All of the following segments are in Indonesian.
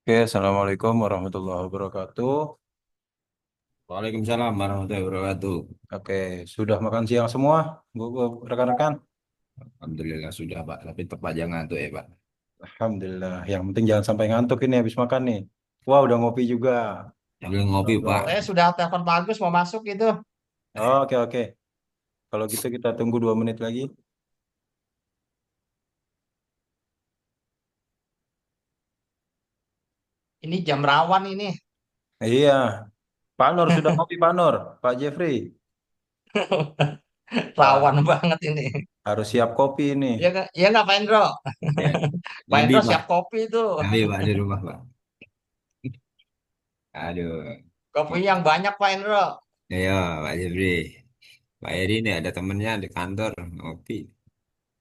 Oke, Assalamualaikum warahmatullahi wabarakatuh. Waalaikumsalam warahmatullahi wabarakatuh. Oke, sudah makan siang semua, rekan-rekan? Alhamdulillah sudah Pak, tapi tetap aja ngantuk ya Pak. Alhamdulillah. Yang penting jangan sampai ngantuk ini habis makan nih. Wah, udah ngopi juga. Sambil ngopi Pak. Ngobrol. Saya sudah telepon Pak Agus mau masuk itu. Oke, oke. Kalau gitu kita tunggu 2 menit lagi. Ini jam rawan ini. Iya, Pak Nur sudah ngopi Pak Nur, Pak Jeffrey. Rawan Wah, banget ini. harus siap kopi ini. Ya nggak Pak Endro? Ya, Pak ngabi Endro Pak, siap kopi itu. ngabi Pak di rumah Pak. Aduh, Kopi yang banyak Pak Endro. ayo Pak Jeffrey. Pak Eri ini ada temennya di kantor ngopi.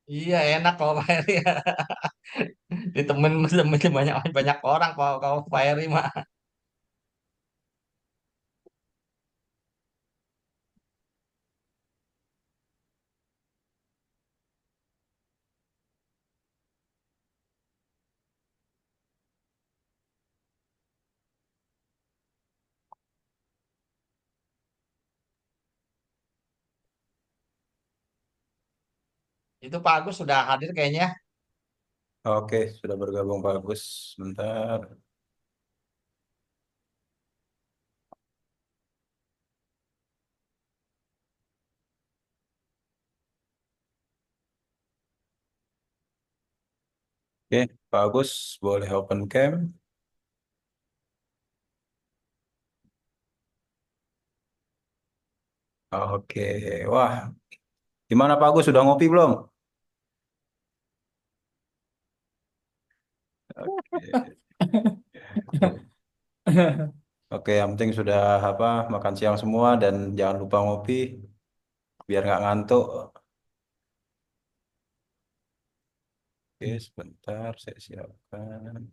Iya enak kalau Pak Eri. Ditemen temen banyak banyak orang kalau kalau Pak Eri mah. Itu Pak Agus sudah hadir kayaknya. Oke, sudah bergabung Pak Agus. Sebentar. Oke, Pak Agus boleh open cam. Oke, wah, gimana Pak Agus sudah ngopi belum? Oke. Oke, yang penting sudah apa makan siang semua dan jangan lupa ngopi biar nggak ngantuk. Oke, sebentar saya siapkan.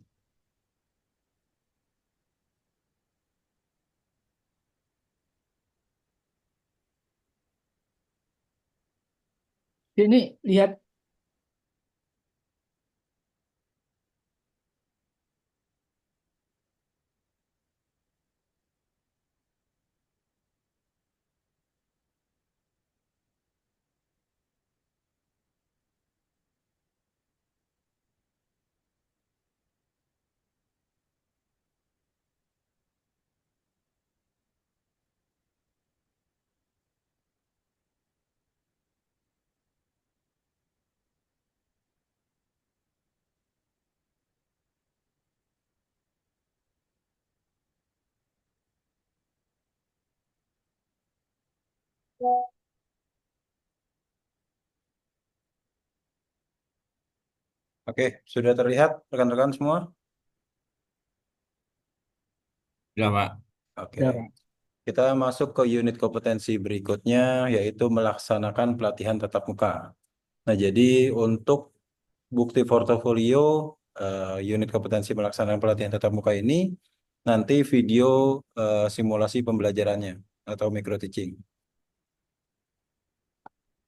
Ini lihat. Oke, sudah terlihat rekan-rekan semua? Sudah Pak. Oke, Ya, Pak. kita masuk ke unit kompetensi berikutnya yaitu melaksanakan pelatihan tatap muka. Nah, jadi untuk bukti portofolio unit kompetensi melaksanakan pelatihan tatap muka ini nanti video simulasi pembelajarannya atau micro teaching.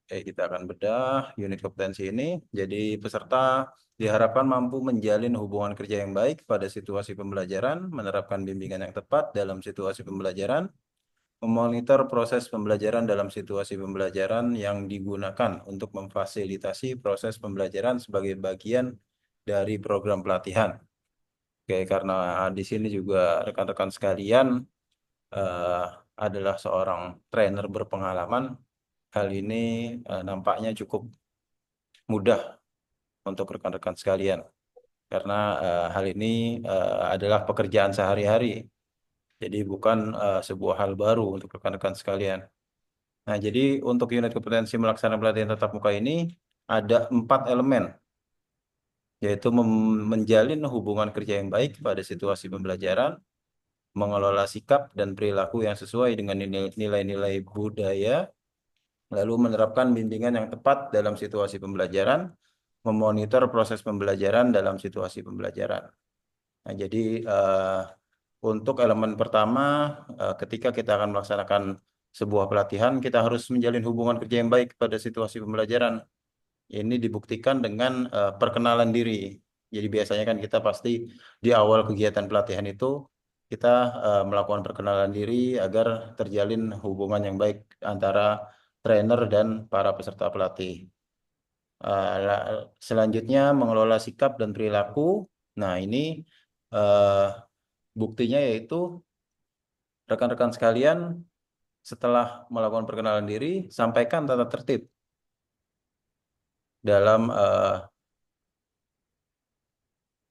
Oke, kita akan bedah unit kompetensi ini. Jadi peserta diharapkan mampu menjalin hubungan kerja yang baik pada situasi pembelajaran, menerapkan bimbingan yang tepat dalam situasi pembelajaran, memonitor proses pembelajaran dalam situasi pembelajaran yang digunakan untuk memfasilitasi proses pembelajaran sebagai bagian dari program pelatihan. Oke, karena di sini juga rekan-rekan sekalian eh, adalah seorang trainer berpengalaman, hal ini nampaknya cukup mudah untuk rekan-rekan sekalian karena hal ini adalah pekerjaan sehari-hari. Jadi bukan sebuah hal baru untuk rekan-rekan sekalian. Nah, jadi untuk unit kompetensi melaksanakan pelatihan tatap muka ini ada 4 elemen, yaitu menjalin hubungan kerja yang baik pada situasi pembelajaran, mengelola sikap dan perilaku yang sesuai dengan nilai-nilai budaya, lalu menerapkan bimbingan yang tepat dalam situasi pembelajaran, memonitor proses pembelajaran dalam situasi pembelajaran. Nah, jadi untuk elemen pertama, ketika kita akan melaksanakan sebuah pelatihan, kita harus menjalin hubungan kerja yang baik pada situasi pembelajaran. Ini dibuktikan dengan perkenalan diri. Jadi biasanya kan kita pasti di awal kegiatan pelatihan itu kita melakukan perkenalan diri agar terjalin hubungan yang baik antara trainer dan para peserta pelatih. Selanjutnya mengelola sikap dan perilaku. Nah, ini eh, buktinya yaitu rekan-rekan sekalian setelah melakukan perkenalan diri, sampaikan tata tertib dalam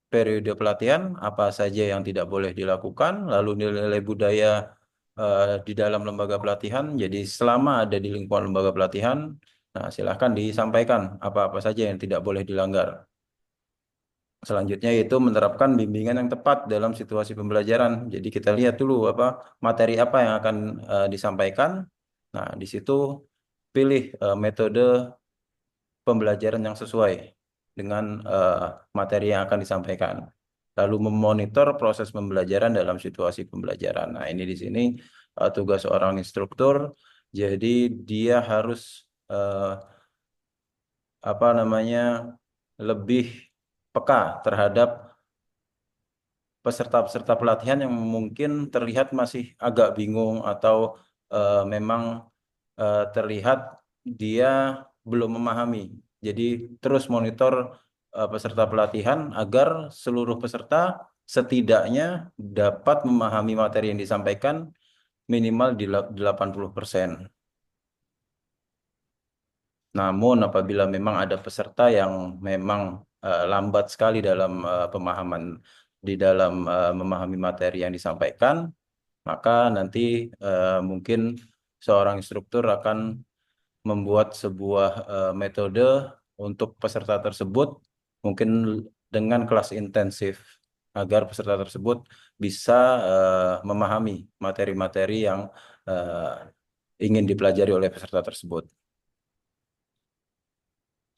periode pelatihan, apa saja yang tidak boleh dilakukan, lalu nilai-nilai budaya di dalam lembaga pelatihan. Jadi selama ada di lingkungan lembaga pelatihan, nah silahkan disampaikan apa-apa saja yang tidak boleh dilanggar. Selanjutnya yaitu menerapkan bimbingan yang tepat dalam situasi pembelajaran. Jadi kita lihat dulu apa materi apa yang akan disampaikan. Nah, di situ pilih metode pembelajaran yang sesuai dengan materi yang akan disampaikan. Lalu memonitor proses pembelajaran dalam situasi pembelajaran. Nah, ini di sini tugas seorang instruktur. Jadi dia harus apa namanya lebih peka terhadap peserta-peserta pelatihan yang mungkin terlihat masih agak bingung atau memang terlihat dia belum memahami. Jadi terus monitor peserta pelatihan agar seluruh peserta setidaknya dapat memahami materi yang disampaikan minimal di 80%. Namun apabila memang ada peserta yang memang lambat sekali dalam pemahaman di dalam memahami materi yang disampaikan, maka nanti mungkin seorang instruktur akan membuat sebuah metode untuk peserta tersebut, mungkin dengan kelas intensif, agar peserta tersebut bisa memahami materi-materi yang ingin dipelajari oleh peserta tersebut.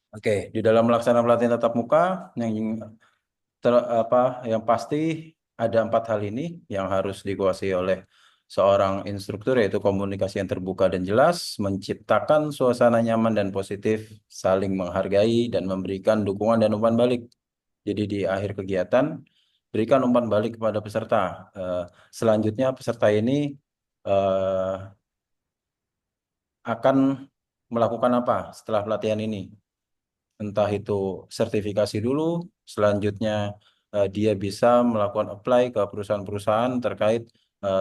Oke, di dalam melaksanakan pelatihan tatap muka yang apa yang pasti ada 4 hal ini yang harus dikuasai oleh seorang instruktur, yaitu komunikasi yang terbuka dan jelas, menciptakan suasana nyaman dan positif, saling menghargai dan memberikan dukungan dan umpan balik. Jadi di akhir kegiatan berikan umpan balik kepada peserta. Selanjutnya peserta ini eh, akan melakukan apa setelah pelatihan ini? Entah itu sertifikasi dulu, selanjutnya dia bisa melakukan apply ke perusahaan-perusahaan terkait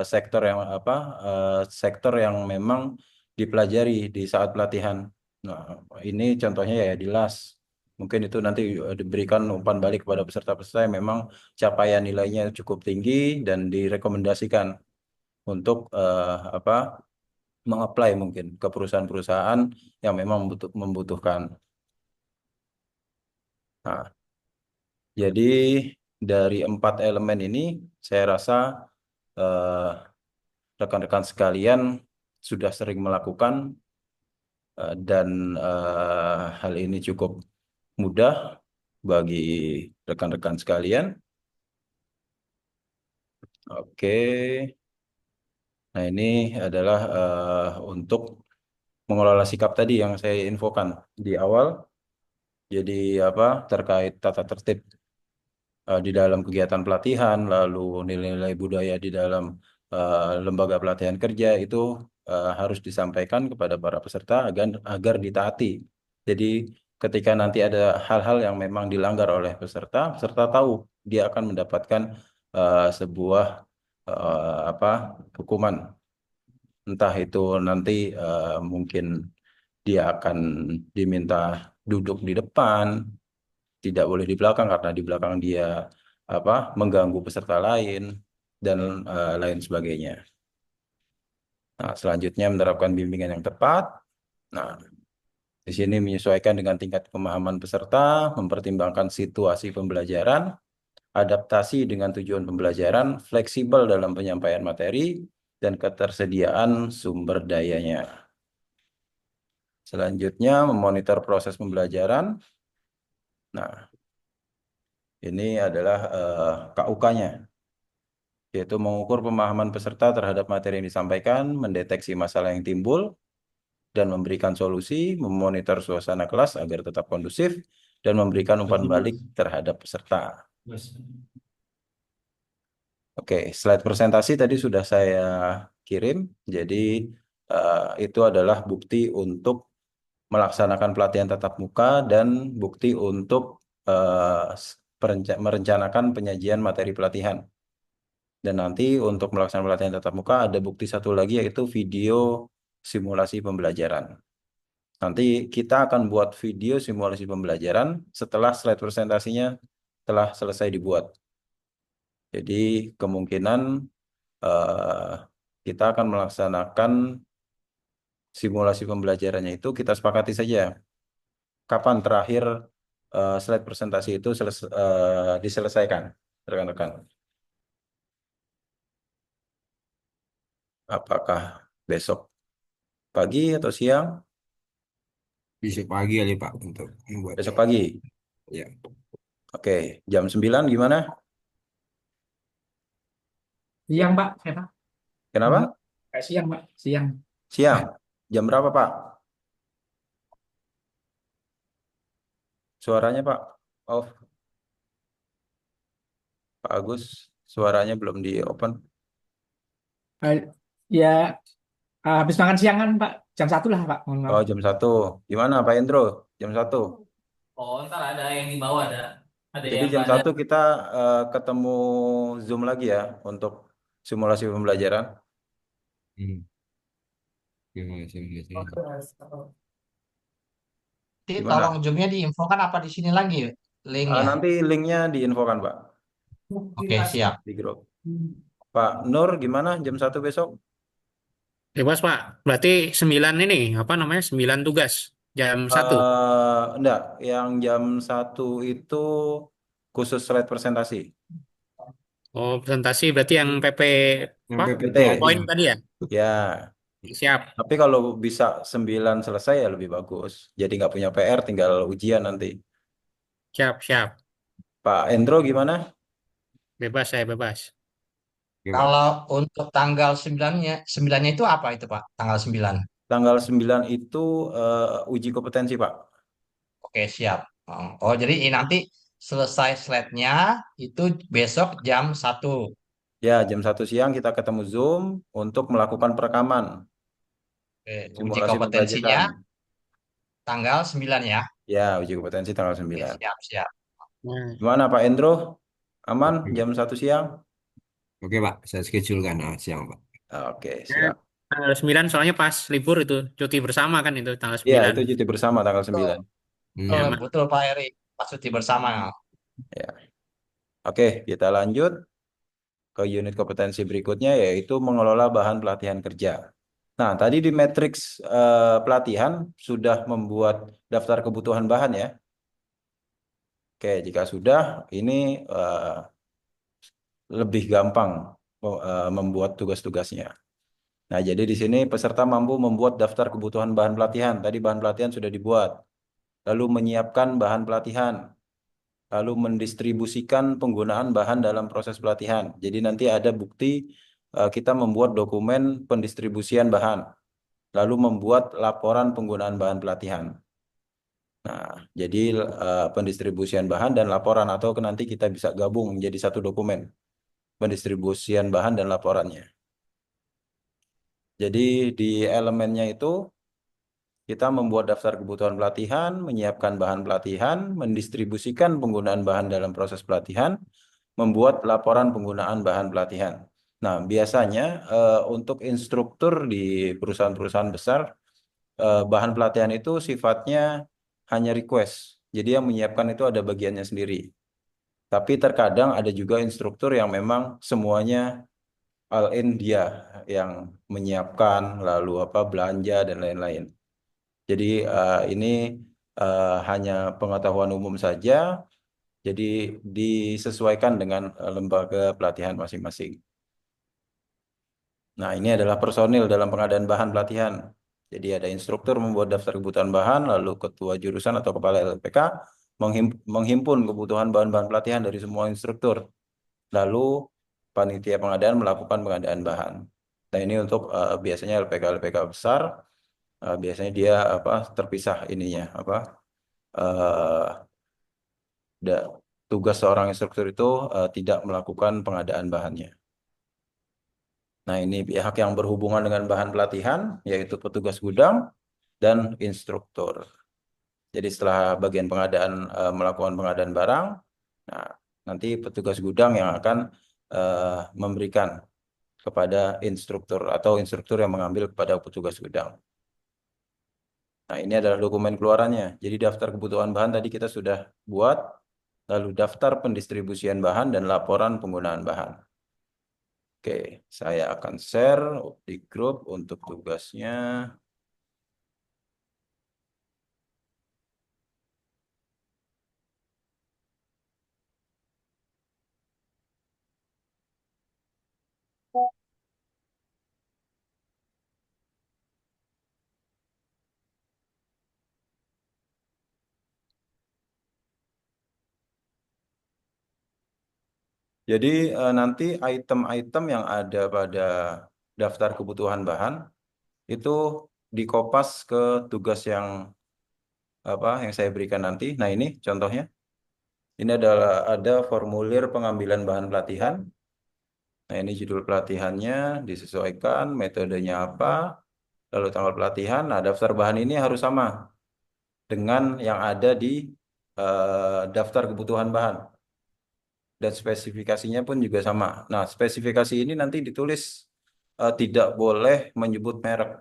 sektor yang apa sektor yang memang dipelajari di saat pelatihan. Nah, ini contohnya ya di LAS. Mungkin itu nanti diberikan umpan balik kepada peserta-peserta yang memang capaian nilainya cukup tinggi dan direkomendasikan untuk apa mengapply mungkin ke perusahaan-perusahaan yang memang membutuhkan. Nah, jadi dari 4 elemen ini, saya rasa eh, rekan-rekan sekalian sudah sering melakukan dan hal ini cukup mudah bagi rekan-rekan sekalian. Oke, nah ini adalah untuk mengelola sikap tadi yang saya infokan di awal. Jadi apa terkait tata tertib di dalam kegiatan pelatihan, lalu nilai-nilai budaya di dalam lembaga pelatihan kerja itu harus disampaikan kepada para peserta agar agar ditaati. Jadi ketika nanti ada hal-hal yang memang dilanggar oleh peserta, peserta tahu dia akan mendapatkan sebuah apa hukuman. Entah itu nanti mungkin dia akan diminta duduk di depan, tidak boleh di belakang karena di belakang dia apa mengganggu peserta lain dan lain sebagainya. Nah, selanjutnya menerapkan bimbingan yang tepat. Nah, di sini menyesuaikan dengan tingkat pemahaman peserta, mempertimbangkan situasi pembelajaran, adaptasi dengan tujuan pembelajaran, fleksibel dalam penyampaian materi, dan ketersediaan sumber dayanya. Selanjutnya memonitor proses pembelajaran. Nah, ini adalah KUK-nya, yaitu mengukur pemahaman peserta terhadap materi yang disampaikan, mendeteksi masalah yang timbul, dan memberikan solusi, memonitor suasana kelas agar tetap kondusif, dan memberikan umpan balik terhadap peserta. Oke, slide presentasi tadi sudah saya kirim. Jadi itu adalah bukti untuk melaksanakan pelatihan tatap muka dan bukti untuk merencanakan penyajian materi pelatihan. Dan nanti untuk melaksanakan pelatihan tatap muka ada bukti satu lagi yaitu video simulasi pembelajaran. Nanti kita akan buat video simulasi pembelajaran setelah slide presentasinya telah selesai dibuat. Jadi kemungkinan eh, kita akan melaksanakan simulasi pembelajarannya itu kita sepakati saja kapan terakhir slide presentasi itu diselesaikan, rekan-rekan. Apakah besok pagi atau siang? Besok pagi kali Pak untuk Besok membuatnya. pagi. Ya. Oke, jam 9 gimana? Siang, Pak. Ya, Pak. Kenapa? Siang, Pak. Siang. Siang. Jam berapa, Pak? Suaranya, Pak. Off. Pak Agus, suaranya belum di open. Eh, ya, habis makan siang kan, Pak. Jam 1 lah, Pak. Mohon maaf. Oh, jam 1. Gimana, Pak Endro? Jam 1. Oh, ntar ada yang di bawah ada Jadi yang jam pada 1 kita ketemu Zoom lagi ya untuk simulasi pembelajaran. Hmm. Gimana sih? Nanti tolong Gimana? Zoom-nya diinfokan apa di sini lagi ya? Linknya. Nanti linknya diinfokan, Pak, Oke, siap. di grup. Pak Nur, gimana jam 1 besok? Bebas, Pak. Berarti 9 ini, apa namanya, 9 tugas. Jam 1. Enggak, yang jam 1 itu khusus slide presentasi. Oh, presentasi berarti yang PP, Yang apa, PT. poin tadi ya? Ya, Siap, tapi kalau bisa 9 selesai ya lebih bagus. Jadi nggak punya PR, tinggal ujian nanti. siap, siap. Pak Endro gimana? Bebas, saya bebas. Oke, Pak. Kalau untuk tanggal 9-nya, 9-nya itu apa itu, Pak? Tanggal 9. Tanggal 9 itu uji kompetensi, Pak. Oke, siap. Oh, jadi ini nanti selesai slide-nya itu besok jam 1. Ya, jam 1 siang kita ketemu Zoom untuk melakukan perekaman Oke, uji simulasi kompetensinya pembelajaran. tanggal 9 ya. Ya, uji kompetensi tanggal Oke, 9. siap, siap. Nah, Gimana Pak Endro? Aman Oke, jam 1 siang? Oke, Pak. Saya schedulekan siang, Pak. Oke, nah, siap. tanggal 9 soalnya pas libur itu, cuti bersama kan itu tanggal Ya, 9. itu cuti bersama tanggal Betul, 9. Ya, Hmm. betul Pak Eri. Pas cuti bersama. Ya. Oke, kita lanjut ke unit kompetensi berikutnya yaitu mengelola bahan pelatihan kerja. Nah, tadi di matriks pelatihan sudah membuat daftar kebutuhan bahan ya. Oke, jika sudah, ini lebih gampang membuat tugas-tugasnya. Nah, jadi di sini peserta mampu membuat daftar kebutuhan bahan pelatihan. Tadi bahan pelatihan sudah dibuat. Lalu menyiapkan bahan pelatihan. Lalu mendistribusikan penggunaan bahan dalam proses pelatihan. Jadi nanti ada bukti kita membuat dokumen pendistribusian bahan. Lalu membuat laporan penggunaan bahan pelatihan. Nah, jadi pendistribusian bahan dan laporan atau nanti kita bisa gabung menjadi satu dokumen. Pendistribusian bahan dan laporannya. Jadi di elemennya itu kita membuat daftar kebutuhan pelatihan, menyiapkan bahan pelatihan, mendistribusikan penggunaan bahan dalam proses pelatihan, membuat laporan penggunaan bahan pelatihan. Nah, biasanya untuk instruktur di perusahaan-perusahaan besar, bahan pelatihan itu sifatnya hanya request. Jadi yang menyiapkan itu ada bagiannya sendiri. Tapi terkadang ada juga instruktur yang memang semuanya all in dia yang menyiapkan, lalu apa belanja dan lain-lain. Jadi ini hanya pengetahuan umum saja, jadi disesuaikan dengan lembaga pelatihan masing-masing. Nah, ini adalah personil dalam pengadaan bahan pelatihan. Jadi ada instruktur membuat daftar kebutuhan bahan, lalu ketua jurusan atau kepala LPK menghimpun kebutuhan bahan-bahan pelatihan dari semua instruktur. Lalu panitia pengadaan melakukan pengadaan bahan. Nah, ini untuk biasanya LPK-LPK besar, biasanya dia apa terpisah ininya apa Da- Tugas seorang instruktur itu tidak melakukan pengadaan bahannya. Nah, ini pihak yang berhubungan dengan bahan pelatihan, yaitu petugas gudang dan instruktur. Jadi setelah bagian pengadaan melakukan pengadaan barang, nah nanti petugas gudang yang akan memberikan kepada instruktur atau instruktur yang mengambil kepada petugas gudang. Nah, ini adalah dokumen keluarannya. Jadi daftar kebutuhan bahan tadi kita sudah buat, lalu daftar pendistribusian bahan dan laporan penggunaan bahan. Oke, saya akan share di grup untuk tugasnya. Jadi nanti item-item yang ada pada daftar kebutuhan bahan itu dikopas ke tugas yang yang saya berikan nanti. Nah, ini contohnya. Ini adalah ada formulir pengambilan bahan pelatihan. Nah, ini judul pelatihannya disesuaikan, metodenya apa, lalu tanggal pelatihan. Nah, daftar bahan ini harus sama dengan yang ada di daftar kebutuhan bahan. Dan spesifikasinya pun juga sama. Nah, spesifikasi ini nanti ditulis tidak boleh menyebut merek.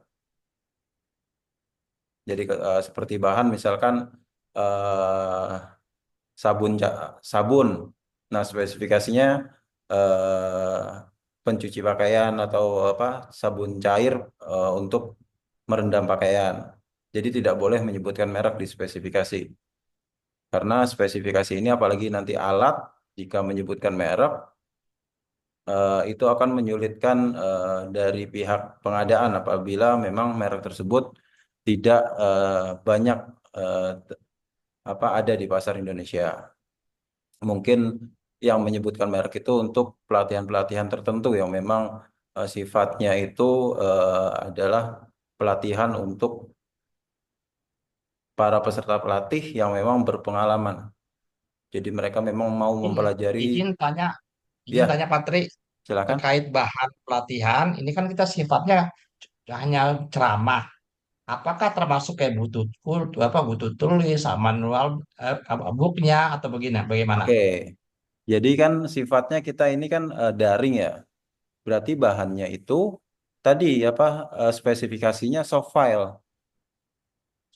Jadi seperti bahan misalkan eh, sabun. Nah, spesifikasinya eh, pencuci pakaian atau sabun cair untuk merendam pakaian. Jadi tidak boleh menyebutkan merek di spesifikasi. Karena spesifikasi ini apalagi nanti alat jika menyebutkan merek itu akan menyulitkan dari pihak pengadaan apabila memang merek tersebut tidak banyak eh, ada di pasar Indonesia. Mungkin yang menyebutkan merek itu untuk pelatihan-pelatihan tertentu yang memang sifatnya itu adalah pelatihan untuk para peserta pelatih yang memang berpengalaman. Jadi mereka memang mau Izin, mempelajari, izin tanya, izin ya, tanya Patri, silakan. terkait bahan pelatihan. Ini kan kita sifatnya hanya ceramah. Apakah termasuk kayak butuh tulis, sama manual, booknya atau begini? Bagaimana? Oke. Jadi kan sifatnya kita ini kan daring ya. Berarti bahannya itu tadi spesifikasinya soft file.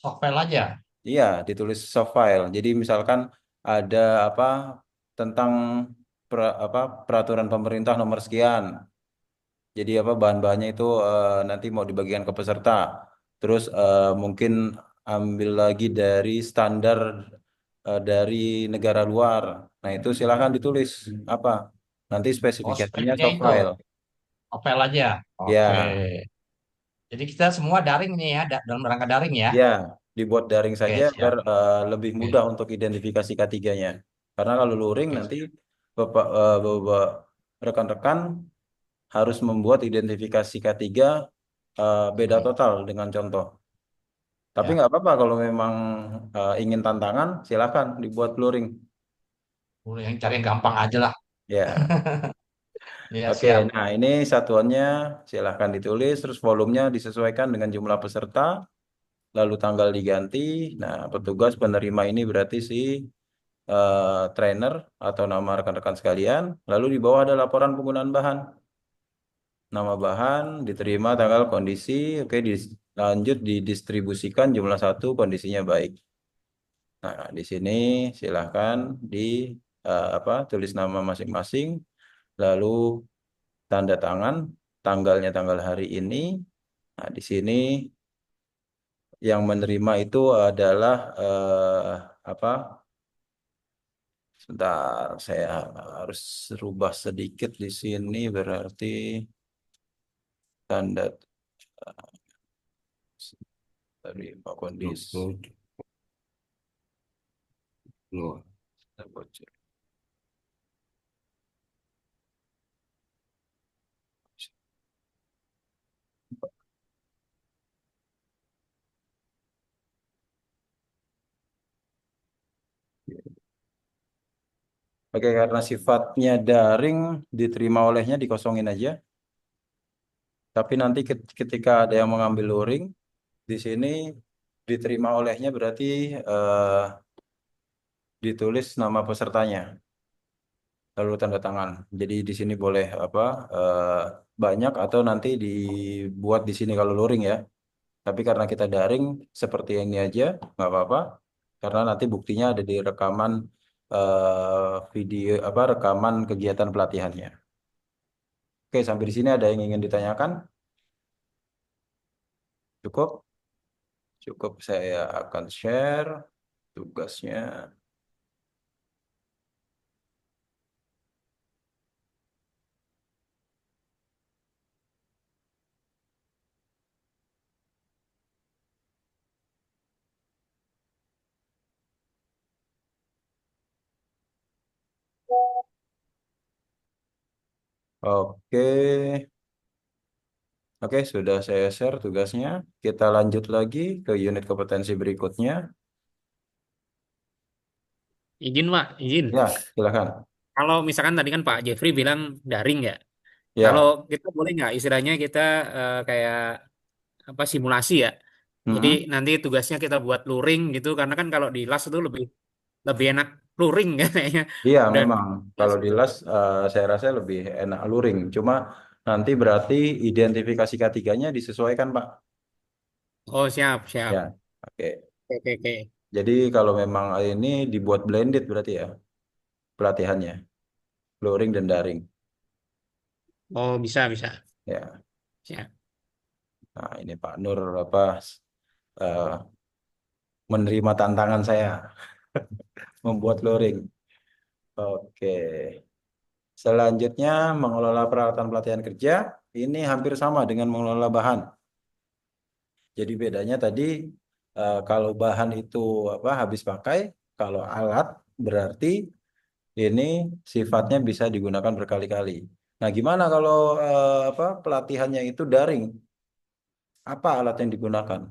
Software aja. Iya, ditulis soft file. Jadi misalkan ada apa tentang peraturan pemerintah nomor sekian. Jadi bahan-bahannya itu nanti mau dibagikan ke peserta. Terus mungkin ambil lagi dari standar dari negara luar. Nah, itu silakan ditulis apa. Nanti Oh, spesifikasinya speknya soft itu file. software aja. Oke. Ya. Jadi kita semua daring nih ya, dalam rangka daring ya. Ya, dibuat daring saja Oke, agar siap. lebih Oke, mudah untuk identifikasi K3-nya. Karena kalau luring oke, nanti Bapak rekan-rekan harus membuat identifikasi K3 beda siap. total dengan contoh. Tapi Ya, nggak apa-apa kalau memang ingin tantangan, silakan dibuat luring. boleh yang cari yang gampang aja lah. Ya, Ya, oke. siap. Nah, ini satuannya silahkan ditulis, terus volumenya disesuaikan dengan jumlah peserta, lalu tanggal diganti. Nah, petugas penerima ini berarti si trainer atau nama rekan-rekan sekalian. Lalu di bawah ada laporan penggunaan bahan. Nama bahan diterima tanggal kondisi, oke, lanjut didistribusikan jumlah satu kondisinya baik. Nah, di sini silahkan di tulis nama masing-masing, lalu tanda tangan, tanggalnya tanggal hari ini. Nah, di sini yang menerima itu adalah apa? Sebentar, saya harus rubah sedikit di sini berarti tanda terima kondisi Upload, upload. bocor. Oke, karena sifatnya daring, diterima olehnya dikosongin aja. Tapi nanti ketika ada yang mengambil luring, di sini diterima olehnya berarti ditulis nama pesertanya, lalu tanda tangan. Jadi di sini boleh apa banyak atau nanti dibuat di sini kalau luring ya. Tapi karena kita daring seperti ini aja, nggak apa-apa. Karena nanti buktinya ada di rekaman video apa rekaman kegiatan pelatihannya. Oke, sampai di sini ada yang ingin ditanyakan? Cukup? Cukup saya akan share tugasnya. Oke, oke sudah saya share tugasnya. Kita lanjut lagi ke unit kompetensi berikutnya. Izin Pak, izin. Ya, silakan. Kalau misalkan tadi kan Pak Jeffrey bilang daring ya. Kalau Ya, kita boleh nggak istilahnya kita kayak apa simulasi ya. Jadi mm-mm. nanti tugasnya kita buat luring gitu karena kan kalau di las itu lebih lebih enak luring kan kayaknya. Iya Dan memang kalau di las saya rasa lebih enak luring. Cuma nanti berarti identifikasi ketiganya disesuaikan, Pak. oh siap siap. Ya, oke. Oke oke. Oke. Jadi kalau memang ini dibuat blended berarti ya pelatihannya, luring dan daring. Oh bisa bisa. Ya, Siap. nah ini Pak Nur apa eh, menerima tantangan saya membuat luring. Oke. Selanjutnya mengelola peralatan pelatihan kerja ini hampir sama dengan mengelola bahan. Jadi bedanya tadi kalau bahan itu apa habis pakai, kalau alat berarti ini sifatnya bisa digunakan berkali-kali. Nah, gimana kalau apa pelatihannya itu daring? Apa alat yang digunakan?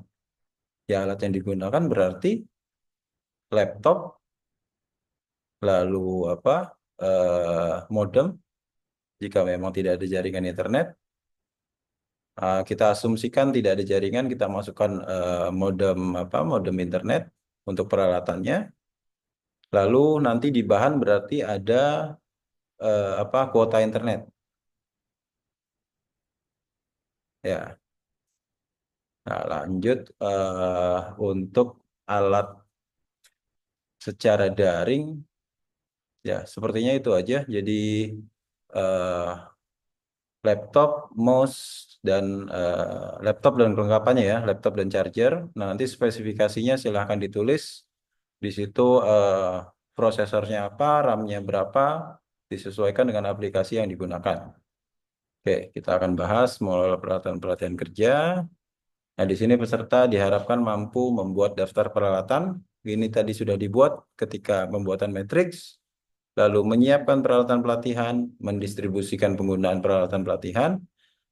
Ya, alat yang digunakan berarti laptop, lalu apa modem jika memang tidak ada jaringan internet. Kita asumsikan tidak ada jaringan, kita masukkan modem apa modem internet untuk peralatannya. Lalu nanti di bahan berarti ada apa kuota internet. Ya, nah, lanjut untuk alat secara daring, ya sepertinya itu aja. Jadi eh, laptop, mouse dan laptop dan kelengkapannya ya, laptop dan charger. Nah, nanti spesifikasinya silahkan ditulis di situ prosesornya apa, RAM-nya berapa, disesuaikan dengan aplikasi yang digunakan. Oke, kita akan bahas mengelola peralatan pelatihan kerja. Nah, di sini peserta diharapkan mampu membuat daftar peralatan. Ini tadi sudah dibuat ketika pembuatan matriks, lalu menyiapkan peralatan pelatihan, mendistribusikan penggunaan peralatan pelatihan,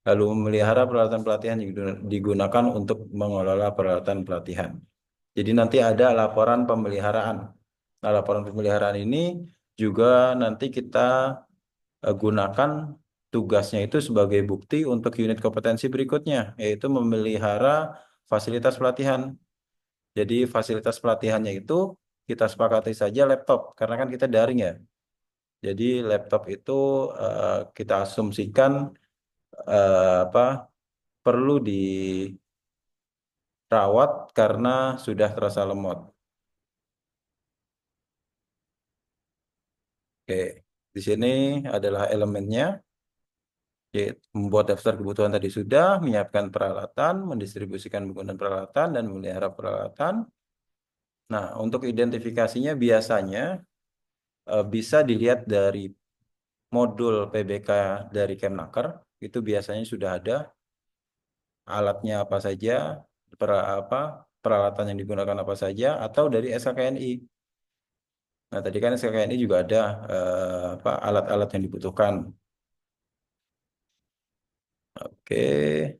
lalu memelihara peralatan pelatihan yang digunakan untuk mengelola peralatan pelatihan. Jadi nanti ada laporan pemeliharaan. Nah, laporan pemeliharaan ini juga nanti kita gunakan tugasnya itu sebagai bukti untuk unit kompetensi berikutnya, yaitu memelihara fasilitas pelatihan. Jadi fasilitas pelatihannya itu kita sepakati saja laptop, karena kan kita daring ya. Jadi laptop itu kita asumsikan apa perlu dirawat karena sudah terasa lemot. Oke, di sini adalah elemennya. Yaitu membuat daftar kebutuhan tadi sudah, menyiapkan peralatan, mendistribusikan penggunaan peralatan, dan memelihara peralatan. Nah, untuk identifikasinya biasanya bisa dilihat dari modul PBK dari Kemnaker, itu biasanya sudah ada alatnya apa saja, apa, peralatan yang digunakan apa saja, atau dari SKKNI. Nah, tadi kan SKKNI juga ada apa, alat-alat yang dibutuhkan. Oke,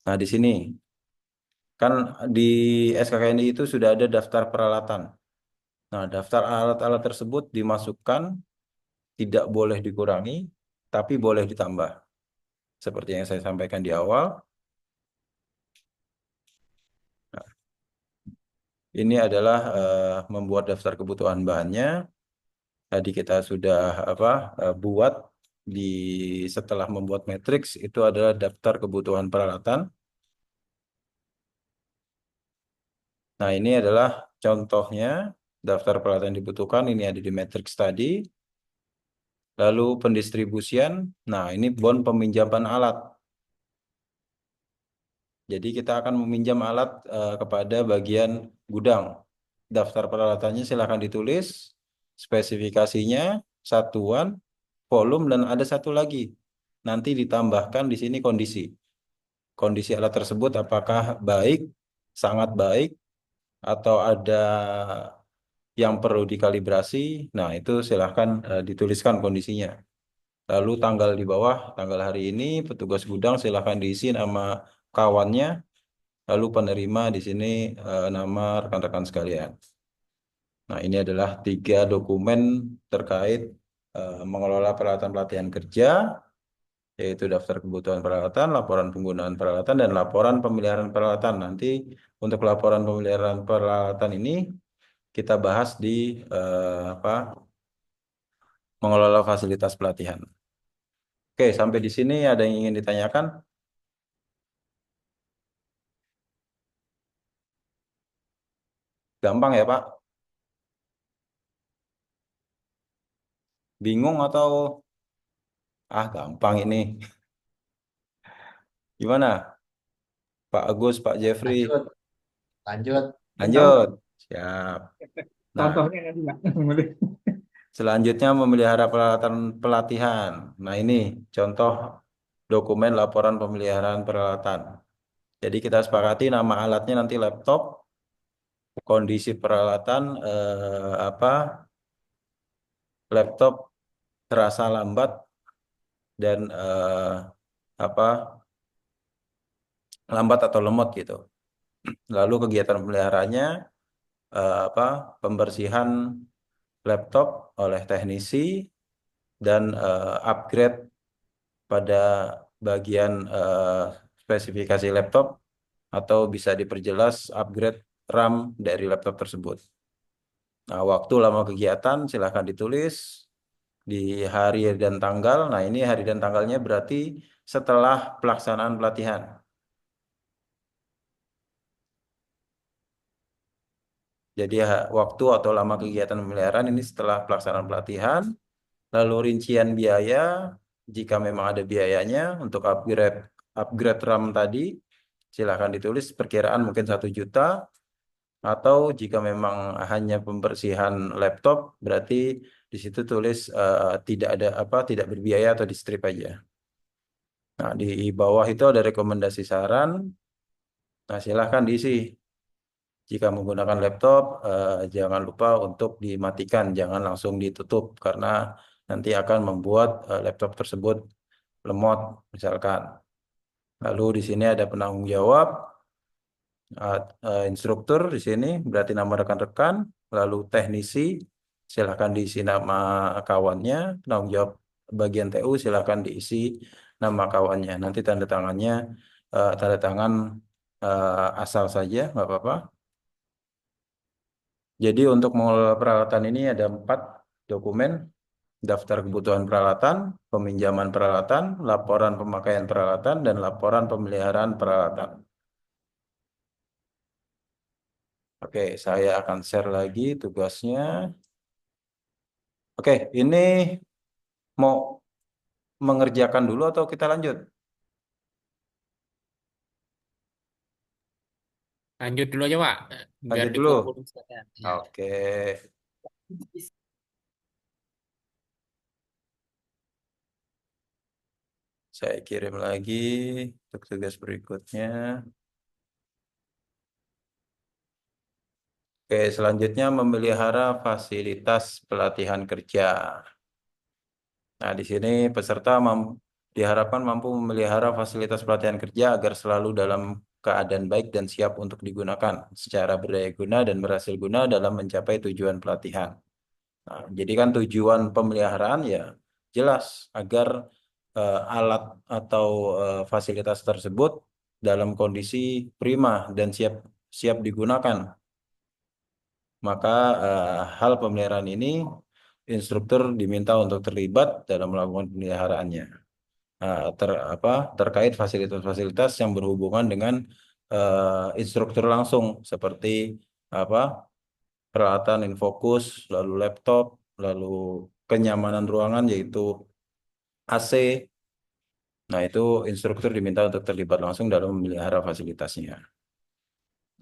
nah di sini. Kan di SKKNI itu sudah ada daftar peralatan. Nah, daftar alat-alat tersebut dimasukkan tidak boleh dikurangi, tapi boleh ditambah. Seperti yang saya sampaikan di awal. Nah, ini adalah membuat daftar kebutuhan bahannya. Tadi kita sudah buat di setelah membuat matriks itu adalah daftar kebutuhan peralatan. Nah, ini adalah contohnya daftar peralatan yang dibutuhkan. Ini ada di matriks tadi. Lalu pendistribusian. Nah, ini bon peminjaman alat. Jadi kita akan meminjam alat kepada bagian gudang. Daftar peralatannya silakan ditulis, spesifikasinya, satuan, volume, dan ada satu lagi. Nanti ditambahkan di sini kondisi. Kondisi alat tersebut apakah baik, sangat baik, atau ada yang perlu dikalibrasi. Nah, itu silahkan dituliskan kondisinya. Lalu tanggal di bawah, tanggal hari ini, petugas gudang silahkan diisi nama kawannya. Lalu penerima di sini nama rekan-rekan sekalian. Nah, ini adalah 3 dokumen terkait mengelola peralatan pelatihan kerja, yaitu daftar kebutuhan peralatan, laporan penggunaan peralatan, dan laporan pemeliharaan peralatan. Nanti untuk laporan pemeliharaan peralatan ini kita bahas di mengelola fasilitas pelatihan. Oke, sampai di sini ada yang ingin ditanyakan? Gampang ya, Pak? Bingung atau gampang ini? Gimana? Pak Agus, Pak Jeffrey? Lanjut, lanjut. Tahu Lanjut. Siap. Nah, contohnya nanti Pak. selanjutnya memelihara peralatan pelatihan. Nah, ini contoh dokumen laporan pemeliharaan peralatan. Jadi kita sepakati nama alatnya nanti laptop, kondisi peralatan laptop terasa lambat dan lambat atau lemot gitu. Lalu kegiatan pemeliharaannya pembersihan laptop oleh teknisi dan upgrade pada bagian spesifikasi laptop atau bisa diperjelas upgrade RAM dari laptop tersebut. Nah, waktu lama kegiatan silahkan ditulis di hari dan tanggal. Nah, ini hari dan tanggalnya berarti setelah pelaksanaan pelatihan. Jadi waktu atau lama kegiatan pemeliharaan ini setelah pelaksanaan pelatihan. Lalu rincian biaya, jika memang ada biayanya untuk upgrade RAM tadi, silahkan ditulis perkiraan mungkin 1 juta. Atau jika memang hanya pembersihan laptop, berarti di situ tulis tidak ada tidak berbiaya atau di strip aja. Nah, di bawah itu ada rekomendasi saran. Nah, silahkan diisi. Jika menggunakan laptop, jangan lupa untuk dimatikan, jangan langsung ditutup karena nanti akan membuat laptop tersebut lemot, misalkan. Lalu di sini ada penanggung jawab, instruktur di sini berarti nama rekan-rekan, lalu teknisi silahkan diisi nama kawannya, penanggung jawab bagian TU silahkan diisi nama kawannya. Nanti tanda tangannya tanda tangan asal saja, nggak apa-apa. Jadi untuk mengelola peralatan ini ada 4 dokumen: daftar kebutuhan peralatan, peminjaman peralatan, laporan pemakaian peralatan, dan laporan pemeliharaan peralatan. Oke, saya akan share lagi tugasnya. Oke, ini mau mengerjakan dulu atau kita lanjut? Lanjut dulu aja, Pak. Biar Lanjut dulu. dikumpulin sekalian. Ya. Oke, saya kirim lagi untuk tugas berikutnya. Oke, selanjutnya memelihara fasilitas pelatihan kerja. Nah, di sini peserta diharapkan mampu memelihara fasilitas pelatihan kerja agar selalu dalam keadaan baik dan siap untuk digunakan secara berdaya guna dan berhasil guna dalam mencapai tujuan pelatihan. Nah, jadi kan tujuan pemeliharaan ya jelas agar alat atau fasilitas tersebut dalam kondisi prima dan siap siap digunakan. Maka hal pemeliharaan ini instruktur diminta untuk terlibat dalam melakukan pemeliharaannya. Terkait fasilitas-fasilitas yang berhubungan dengan instruktur langsung seperti apa peralatan infokus, lalu laptop, lalu kenyamanan ruangan yaitu AC. Nah, itu instruktur diminta untuk terlibat langsung dalam memelihara fasilitasnya.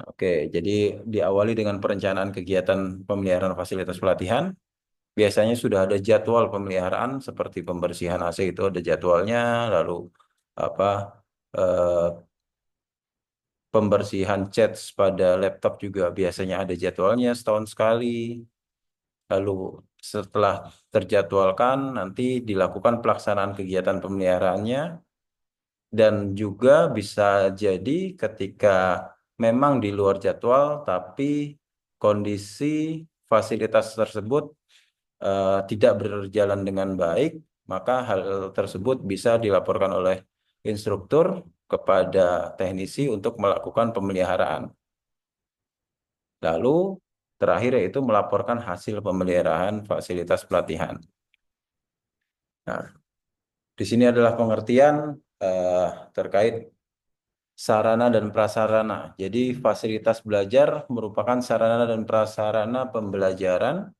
Oke, jadi diawali dengan perencanaan kegiatan pemeliharaan fasilitas pelatihan. Biasanya sudah ada jadwal pemeliharaan seperti pembersihan AC itu ada jadwalnya, lalu apa eh, pembersihan cat pada laptop juga biasanya ada jadwalnya setahun sekali. Lalu setelah terjadwalkan nanti dilakukan pelaksanaan kegiatan pemeliharaannya dan juga bisa jadi ketika memang di luar jadwal tapi kondisi fasilitas tersebut tidak berjalan dengan baik, maka hal tersebut bisa dilaporkan oleh instruktur kepada teknisi untuk melakukan pemeliharaan. Lalu terakhir yaitu melaporkan hasil pemeliharaan fasilitas pelatihan. Nah, di sini adalah pengertian terkait sarana dan prasarana. Jadi fasilitas belajar merupakan sarana dan prasarana pembelajaran.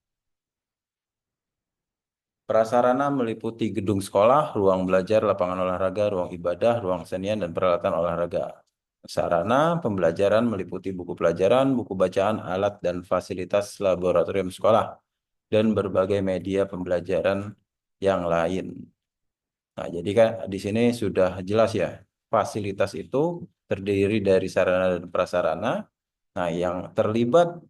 Prasarana meliputi gedung sekolah, ruang belajar, lapangan olahraga, ruang ibadah, ruang kesenian, dan peralatan olahraga. Sarana pembelajaran meliputi buku pelajaran, buku bacaan, alat, dan fasilitas laboratorium sekolah, dan berbagai media pembelajaran yang lain. Nah, jadi kan di sini sudah jelas ya, fasilitas itu terdiri dari sarana dan prasarana. Nah, yang terlibat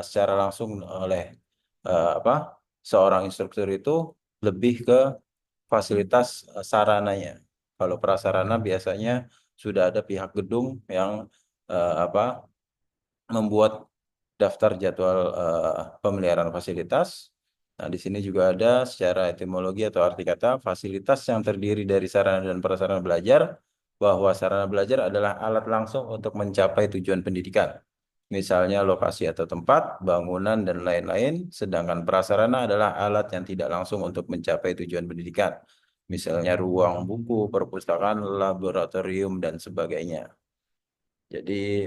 secara langsung oleh apa seorang instruktur itu lebih ke fasilitas sarananya. Kalau prasarana biasanya sudah ada pihak gedung yang apa membuat daftar jadwal pemeliharaan fasilitas. Nah, di sini juga ada secara etimologi atau arti kata fasilitas yang terdiri dari sarana dan prasarana belajar, bahwa sarana belajar adalah alat langsung untuk mencapai tujuan pendidikan. Misalnya lokasi atau tempat, bangunan, dan lain-lain, sedangkan prasarana adalah alat yang tidak langsung untuk mencapai tujuan pendidikan. Misalnya ruang buku, perpustakaan, laboratorium, dan sebagainya. Jadi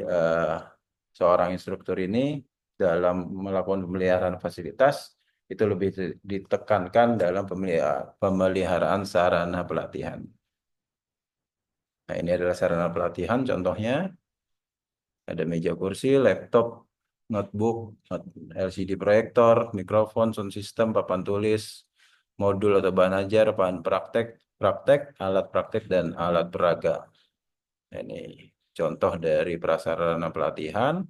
seorang instruktur ini dalam melakukan pemeliharaan fasilitas itu lebih ditekankan dalam pemeliharaan sarana pelatihan. Nah, ini adalah sarana pelatihan contohnya. Ada meja kursi, laptop, notebook, LCD proyektor, mikrofon, sound system, papan tulis, modul atau bahan ajar, bahan praktek, alat praktek, dan alat peraga. Ini contoh dari prasarana pelatihan,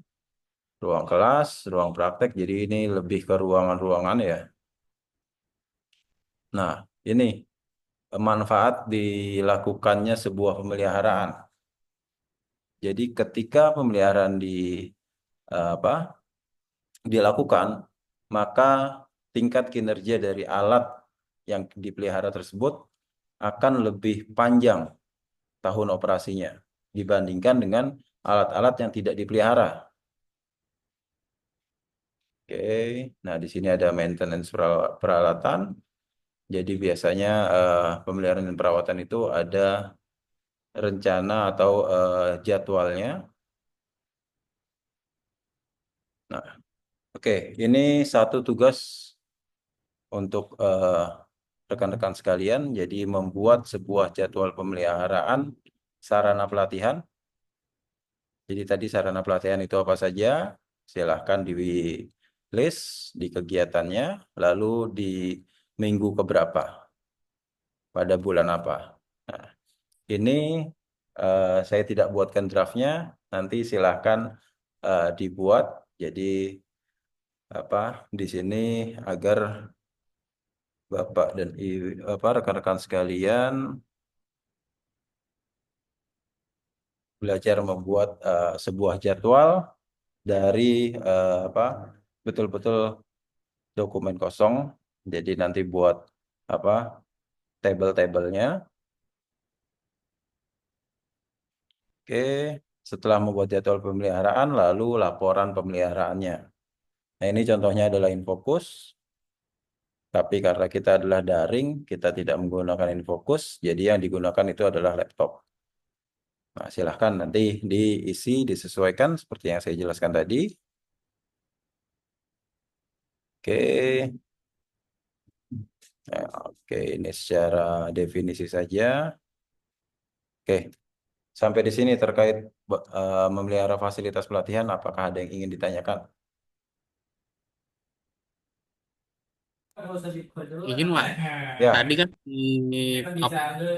ruang kelas, ruang praktek. Jadi ini lebih ke ruangan-ruangan ya. Nah, ini manfaat dilakukannya sebuah pemeliharaan. Jadi ketika pemeliharaan apa dilakukan, maka tingkat kinerja dari alat yang dipelihara tersebut akan lebih panjang tahun operasinya dibandingkan dengan alat-alat yang tidak dipelihara. Oke, nah di sini ada maintenance peralatan. Jadi biasanya pemeliharaan dan perawatan itu ada rencana atau jadwalnya. Nah, oke, ini satu tugas untuk rekan-rekan sekalian. Jadi membuat sebuah jadwal pemeliharaan sarana pelatihan. Jadi tadi sarana pelatihan itu apa saja? Silahkan di list di kegiatannya, lalu di minggu keberapa, pada bulan apa. Nah, ini saya tidak buatkan draftnya, nanti silahkan dibuat. Jadi di sini agar Bapak dan rekan-rekan sekalian belajar membuat sebuah jadwal dari betul-betul dokumen kosong. Jadi nanti buat apa tabel-tabelnya. Oke, setelah membuat jadwal pemeliharaan, lalu laporan pemeliharaannya. Nah, ini contohnya adalah Infocus. Tapi karena kita adalah daring, kita tidak menggunakan Infocus, jadi yang digunakan itu adalah laptop. Nah, silahkan nanti diisi, disesuaikan seperti yang saya jelaskan tadi. Oke, nah, oke, ini secara definisi saja. Oke, sampai di sini terkait memelihara fasilitas pelatihan, apakah ada yang ingin ditanyakan? Izin, Pak. Ya, Tadi kan di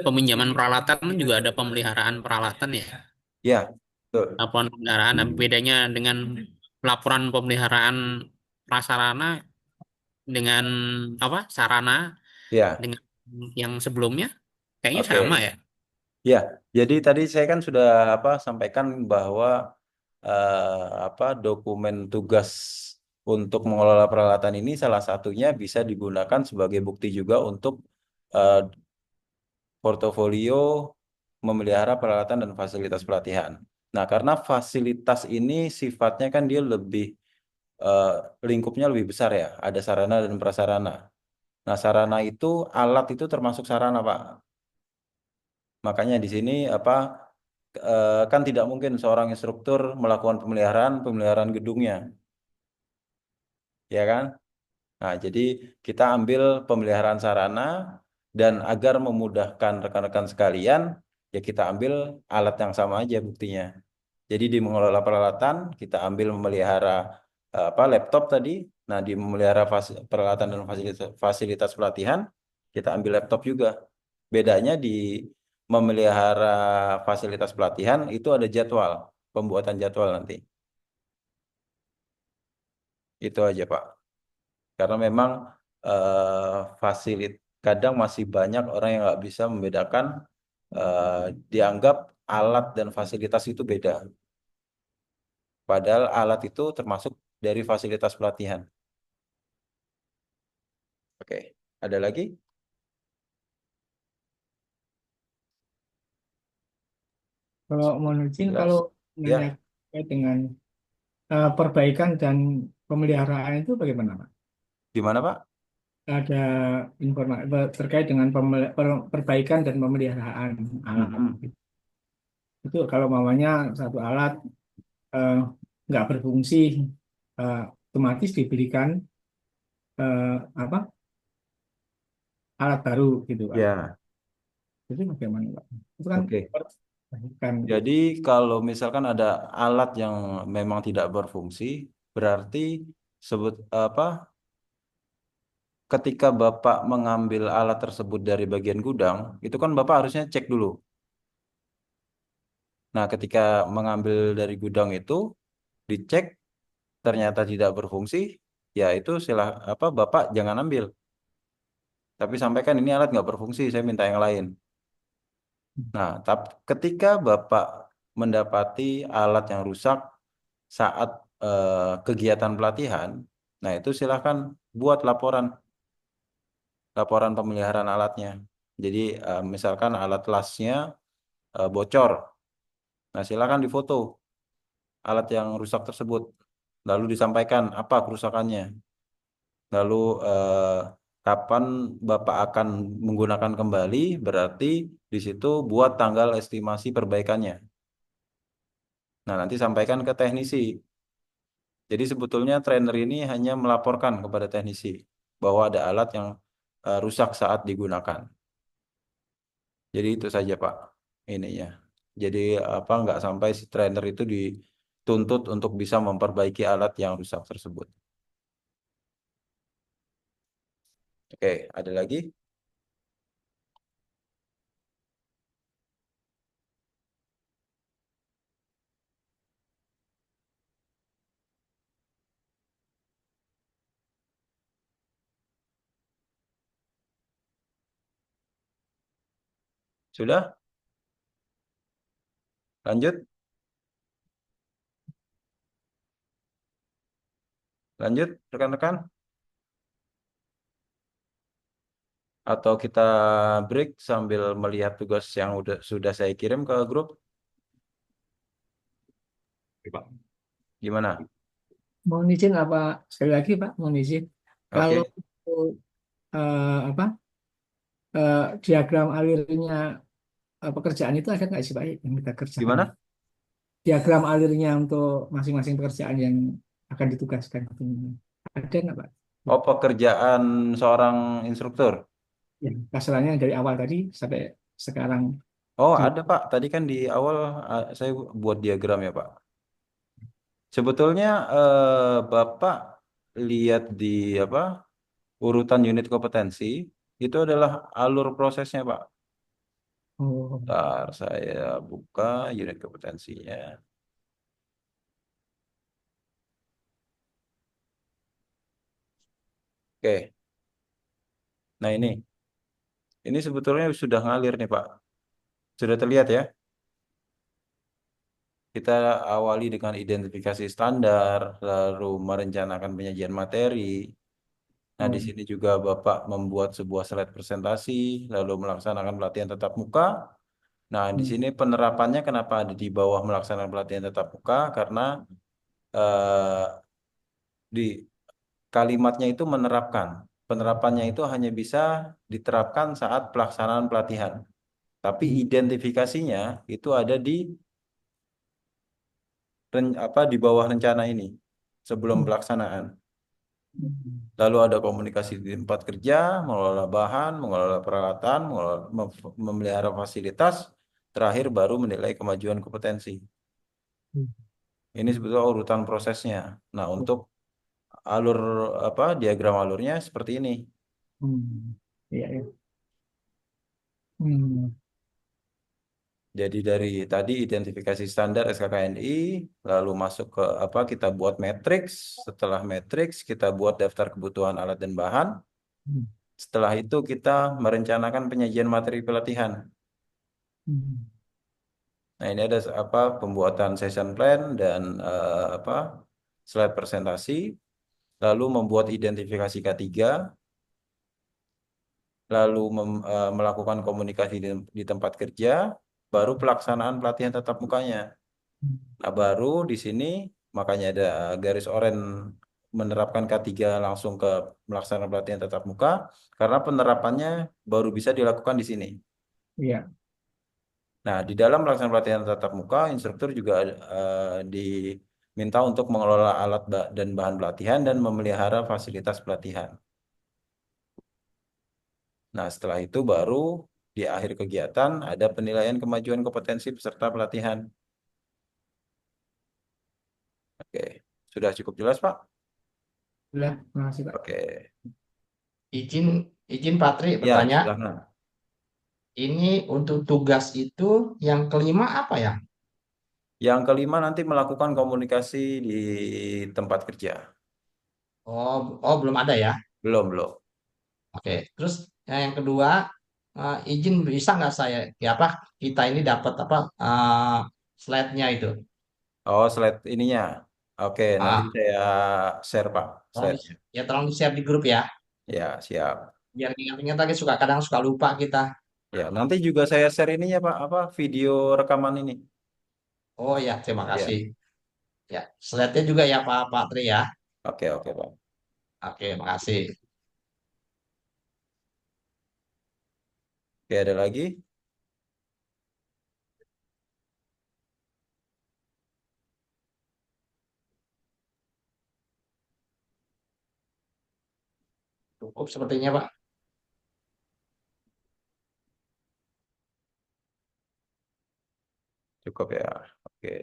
peminjaman peralatan kan juga ada pemeliharaan peralatan ya. ya, betul. Laporan pemeliharaan. Nah, bedanya dengan laporan pemeliharaan prasarana dengan apa sarana Ya, dengan yang sebelumnya kayaknya sama oke. ya. Ya, jadi tadi saya kan sudah sampaikan bahwa dokumen tugas untuk mengelola peralatan ini salah satunya bisa digunakan sebagai bukti juga untuk eh, portofolio memelihara peralatan dan fasilitas pelatihan. Nah, karena fasilitas ini sifatnya kan dia lebih eh, lingkupnya lebih besar ya, ada sarana dan prasarana. Nah, sarana itu alat itu termasuk sarana, Pak. Makanya di sini kan tidak mungkin seorang instruktur melakukan pemeliharaan gedungnya, ya kan? Nah, jadi kita ambil pemeliharaan sarana dan agar memudahkan rekan-rekan sekalian, ya kita ambil alat yang sama aja buktinya. Jadi di mengelola peralatan kita ambil memelihara laptop tadi. Nah, di memelihara peralatan dan fasilitas pelatihan kita ambil laptop juga. Bedanya di memelihara fasilitas pelatihan itu ada jadwal, pembuatan jadwal nanti. Itu aja, Pak. Karena memang kadang masih banyak orang yang nggak bisa membedakan dianggap alat dan fasilitas itu beda. Padahal alat itu termasuk dari fasilitas pelatihan. Oke, ada lagi? Kalau menurut izin, Jelas? kalau Ya, nanya terkait dengan perbaikan dan pemeliharaan itu bagaimana, Pak? gimana Pak? Ada informasi terkait dengan perbaikan dan pemeliharaan alat. Mm-mm. Itu kalau mamanya satu alat eh, nggak berfungsi, otomatis diberikan apa alat baru gitu, Pak. Ya, Itu bagaimana, Pak? Itu kan oke. perbaikan gitu. Jadi kalau misalkan ada alat yang memang tidak berfungsi, berarti sebut ketika Bapak mengambil alat tersebut dari bagian gudang, itu kan Bapak harusnya cek dulu. Nah, ketika mengambil dari gudang itu dicek ternyata tidak berfungsi, ya itu Bapak jangan ambil. Tapi sampaikan ini alat nggak berfungsi, saya minta yang lain. Nah, tapi ketika Bapak mendapati alat yang rusak saat kegiatan pelatihan, nah itu silahkan buat laporan pemeliharaan alatnya. Jadi misalkan alat lasnya bocor, nah silahkan difoto alat yang rusak tersebut, lalu disampaikan apa kerusakannya, lalu kapan Bapak akan menggunakan kembali, berarti di situ buat tanggal estimasi perbaikannya. Nah, nanti sampaikan ke teknisi. Jadi sebetulnya trainer ini hanya melaporkan kepada teknisi bahwa ada alat yang rusak saat digunakan. Jadi itu saja Pak ininya. Jadi nggak sampai si trainer itu dituntut untuk bisa memperbaiki alat yang rusak tersebut. Oke, ada lagi? Sudah? Lanjut? Lanjut rekan-rekan? Atau kita break sambil melihat tugas yang sudah saya kirim ke grup. Pak. Gimana? Mohon izin apa sekali lagi Pak, mohon izin. Kalau Oke. apa diagram alirnya pekerjaan itu ada nggak sih Pak yang kita kerjakan? Gimana? Diagram alirnya untuk masing-masing pekerjaan yang akan ditugaskan. Ada nggak Pak? Oh, pekerjaan seorang instruktur. Ya, kasarannya dari awal tadi sampai sekarang Oh, di ada Pak. Tadi kan di awal saya buat diagram ya Pak. Sebetulnya Bapak lihat di apa urutan unit kompetensi itu adalah alur prosesnya Pak. oh, Ntar saya buka unit kompetensinya. Oke, nah ini sebetulnya sudah ngalir nih Pak. Sudah terlihat ya. Kita awali dengan identifikasi standar, lalu merencanakan penyajian materi. Nah, di oh, sini juga Bapak membuat sebuah slide presentasi, lalu melaksanakan pelatihan tatap muka. Nah, di hmm, sini penerapannya kenapa ada di bawah melaksanakan pelatihan tatap muka? Karena eh, di kalimatnya itu menerapkan. Penerapannya itu hanya bisa diterapkan saat pelaksanaan pelatihan. Tapi hmm, identifikasinya itu ada di di bawah rencana ini sebelum hmm, pelaksanaan. hmm, Lalu ada komunikasi di tempat kerja, mengelola bahan, mengelola peralatan, memelihara fasilitas, terakhir baru menilai kemajuan kompetensi. Ini sebetulnya urutan prosesnya. Nah, untuk alur diagram alurnya seperti ini. hmm. Iya, iya. Hmm, Jadi dari tadi identifikasi standar SKKNI, lalu masuk ke kita buat matriks, setelah matriks kita buat daftar kebutuhan alat dan bahan. hmm, Setelah itu kita merencanakan penyajian materi pelatihan. hmm, Nah, ini ada pembuatan session plan dan slide presentasi, lalu membuat identifikasi K3, lalu melakukan komunikasi di tempat kerja, baru pelaksanaan pelatihan tatap mukanya. hmm. Nah, baru di sini makanya ada garis oranye menerapkan K3 langsung ke melaksanakan pelatihan tatap muka karena penerapannya baru bisa dilakukan di sini. Iya. Nah, di dalam melaksanakan pelatihan tatap muka, instruktur juga diminta untuk mengelola alat dan bahan pelatihan dan memelihara fasilitas pelatihan. Nah, setelah itu baru di akhir kegiatan ada penilaian kemajuan kompetensi peserta pelatihan. Oke, sudah cukup jelas, Pak? Sudah, makasih Pak. Oke, Izin izin Patri ya, bertanya, silakan. ini untuk tugas itu yang kelima apa ya? Yang kelima nanti melakukan komunikasi di tempat kerja. Oh, belum ada ya. Belum, belum. Oke, terus yang kedua, izin bisa nggak saya, ya apa, kita ini dapat apa slide-nya itu. Oh, slide ininya. Oke, nanti Ah, saya share, Pak, tolong slide-nya. ya tolong di-share di grup ya, Ya, siap. biar ingat-ingat lagi kadang suka lupa kita. Ya, nanti juga saya share ininya, Pak, video rekaman ini. Oh ya, terima Ya, kasih. Ya, slide-nya juga ya Pak Patri ya. oke, oke, Pak. Oke, makasih. Oke, ada lagi? Cukup sepertinya Pak. Cukup ya. Oke,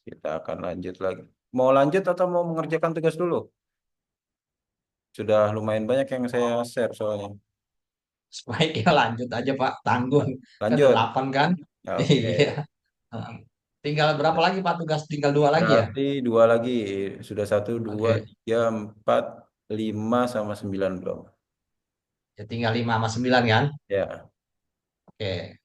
kita akan lanjut lagi. Mau lanjut atau mau mengerjakan tugas dulu? Sudah lumayan banyak yang saya share soalnya. Sebaiknya lanjut aja Pak, tanggung. Kan ada Lanjut. 8 kan? Iya. Oke. Tinggal berapa lagi Pak tugas? Tinggal 2 lagi ya? Berarti dua lagi. Sudah satu, dua, Oke. tiga, empat, lima, sama sembilan belum. Ya tinggal 5 sama 9 kan? Ya, Oke.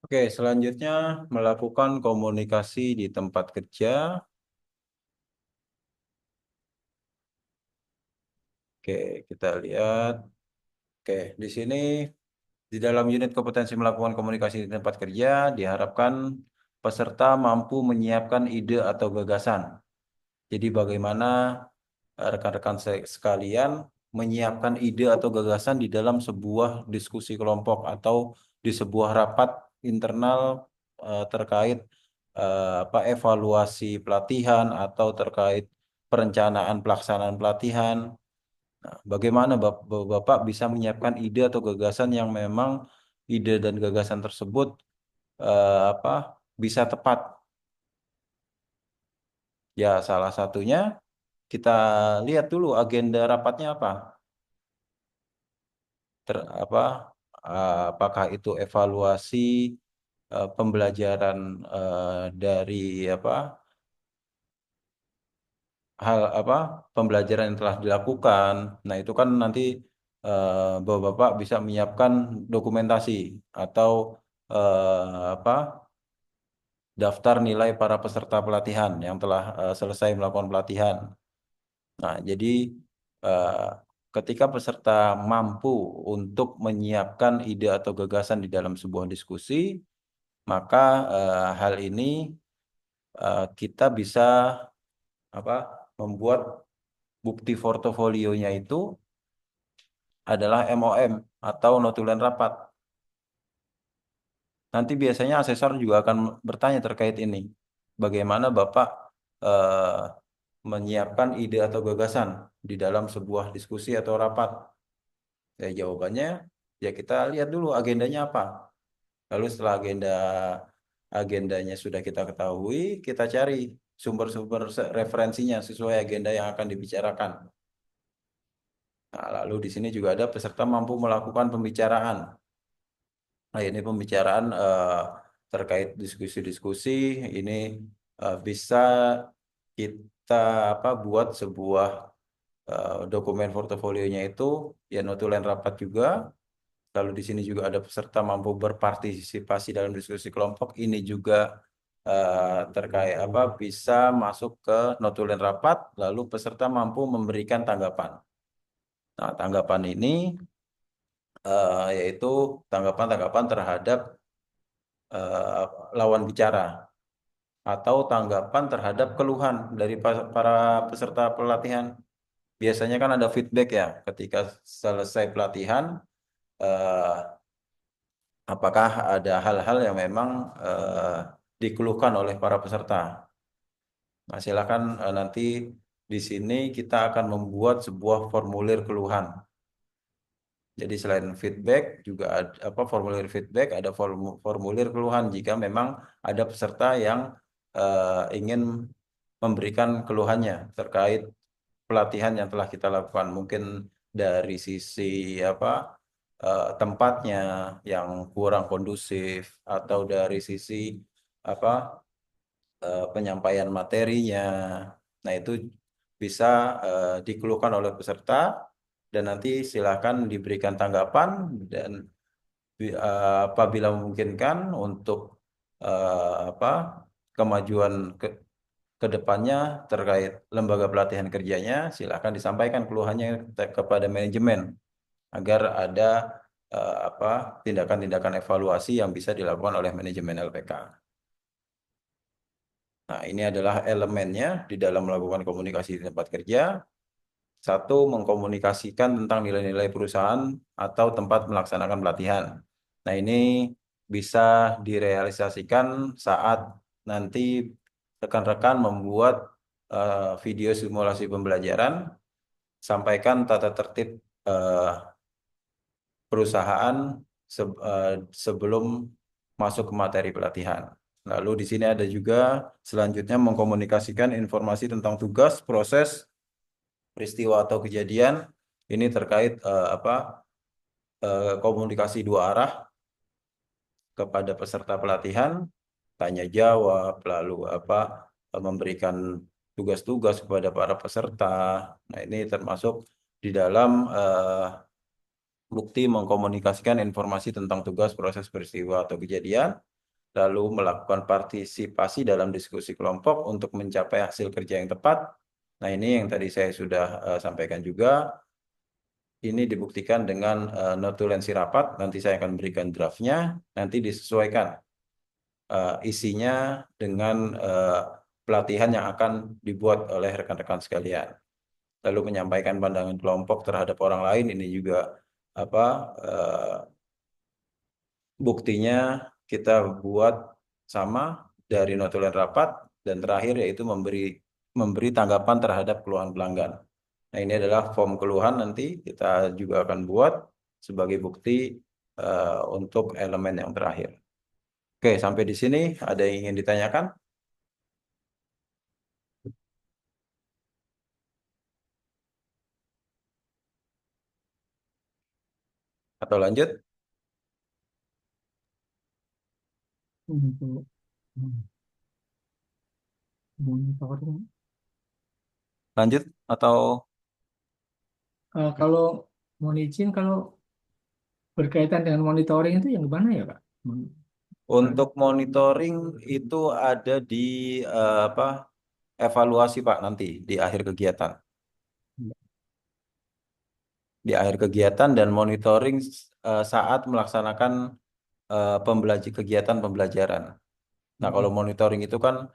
Oke, selanjutnya melakukan komunikasi di tempat kerja. Oke, kita lihat. Oke, di sini di dalam unit kompetensi melakukan komunikasi di tempat kerja diharapkan peserta mampu menyiapkan ide atau gagasan. Jadi bagaimana rekan-rekan sekalian menyiapkan ide atau gagasan di dalam sebuah diskusi kelompok atau di sebuah rapat internal terkait evaluasi pelatihan atau terkait perencanaan pelaksanaan pelatihan. Nah, bagaimana Bapak bisa menyiapkan ide atau gagasan yang memang ide dan gagasan tersebut eh, apa bisa tepat? Ya, salah satunya kita lihat dulu agenda rapatnya apa. ter, apa Apakah itu evaluasi pembelajaran dari apa hal apa pembelajaran yang telah dilakukan. Nah, itu kan nanti Bapak bisa menyiapkan dokumentasi atau apa daftar nilai para peserta pelatihan yang telah selesai melakukan pelatihan. Nah, jadi eh, ketika peserta mampu untuk menyiapkan ide atau gagasan di dalam sebuah diskusi, maka hal ini kita bisa apa membuat bukti portofolionya itu adalah MOM atau notulen rapat. Nanti biasanya asesor juga akan bertanya terkait ini. Bagaimana Bapak eh, menyiapkan ide atau gagasan di dalam sebuah diskusi atau rapat? Ya, jawabannya ya kita lihat dulu agendanya apa. Lalu setelah agendanya sudah kita ketahui, kita cari sumber-sumber referensinya sesuai agenda yang akan dibicarakan. Nah, lalu di sini juga ada peserta mampu melakukan pembicaraan. Nah, ini pembicaraan terkait diskusi-diskusi ini bisa kita buat sebuah dokumen portofolionya itu ya notulen rapat juga. Lalu di sini juga ada peserta mampu berpartisipasi dalam diskusi kelompok. Ini juga terkait bisa masuk ke notulen rapat. Lalu peserta mampu memberikan tanggapan. Nah, tanggapan ini yaitu tanggapan-tanggapan terhadap eh, lawan bicara atau tanggapan terhadap keluhan dari para peserta pelatihan. Biasanya kan ada feedback ya ketika selesai pelatihan. eh, Apakah ada hal-hal yang memang dikeluhkan oleh para peserta? Nah, silakan nanti di sini kita akan membuat sebuah formulir keluhan. Jadi selain feedback juga ada formulir feedback, ada formulir keluhan jika memang ada peserta yang ingin memberikan keluhannya terkait pelatihan yang telah kita lakukan. Mungkin dari sisi tempatnya yang kurang kondusif atau dari sisi apa penyampaian materinya. Nah, itu bisa dikeluhkan oleh peserta dan nanti silakan diberikan tanggapan dan apabila memungkinkan untuk apa kemajuan ke depannya terkait lembaga pelatihan kerjanya, silakan disampaikan keluhannya kepada manajemen agar ada tindakan-tindakan evaluasi yang bisa dilakukan oleh manajemen LPK. Nah, ini adalah elemennya di dalam melakukan komunikasi di tempat kerja. Satu, mengkomunikasikan tentang nilai-nilai perusahaan atau tempat melaksanakan pelatihan. Nah, ini bisa direalisasikan saat nanti rekan-rekan membuat video simulasi pembelajaran, sampaikan tata tertib eh, perusahaan sebelum masuk ke materi pelatihan. Lalu di sini ada juga selanjutnya mengkomunikasikan informasi tentang tugas, proses, peristiwa atau kejadian. Ini terkait komunikasi dua arah kepada peserta pelatihan, tanya jawab, lalu memberikan tugas-tugas kepada para peserta. Nah, ini termasuk di dalam bukti mengkomunikasikan informasi tentang tugas, proses, peristiwa atau kejadian, lalu melakukan partisipasi dalam diskusi kelompok untuk mencapai hasil kerja yang tepat. Nah, ini yang tadi saya sudah sampaikan juga. Ini dibuktikan dengan notulensi rapat. Nanti saya akan berikan draftnya. Nanti disesuaikan isinya dengan pelatihan yang akan dibuat oleh rekan-rekan sekalian. Lalu menyampaikan pandangan kelompok terhadap orang lain. Ini juga apa buktinya kita buat sama dari notulen rapat, dan terakhir yaitu memberi tanggapan terhadap keluhan pelanggan. Nah, ini adalah form keluhan, nanti kita juga akan buat sebagai bukti untuk elemen yang terakhir. Oke, sampai di sini ada yang ingin ditanyakan? Atau lanjut? Untuk monitoring. Lanjut atau Kalau mohon izin, kalau berkaitan dengan monitoring itu yang mana ya, Pak? untuk monitoring itu ada di evaluasi Pak, nanti di akhir kegiatan. Di akhir kegiatan dan monitoring saat melaksanakan kegiatan pembelajaran. Nah, kalau monitoring itu kan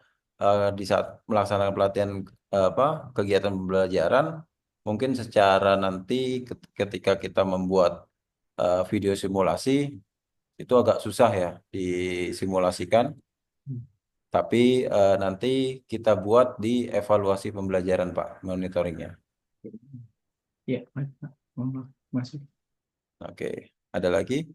di saat melaksanakan pelatihan kegiatan pembelajaran, mungkin secara nanti ketika kita membuat video simulasi itu agak susah ya disimulasikan, tapi nanti kita buat di evaluasi pembelajaran Pak, monitoringnya. Ya, masuk. Oke, ada lagi?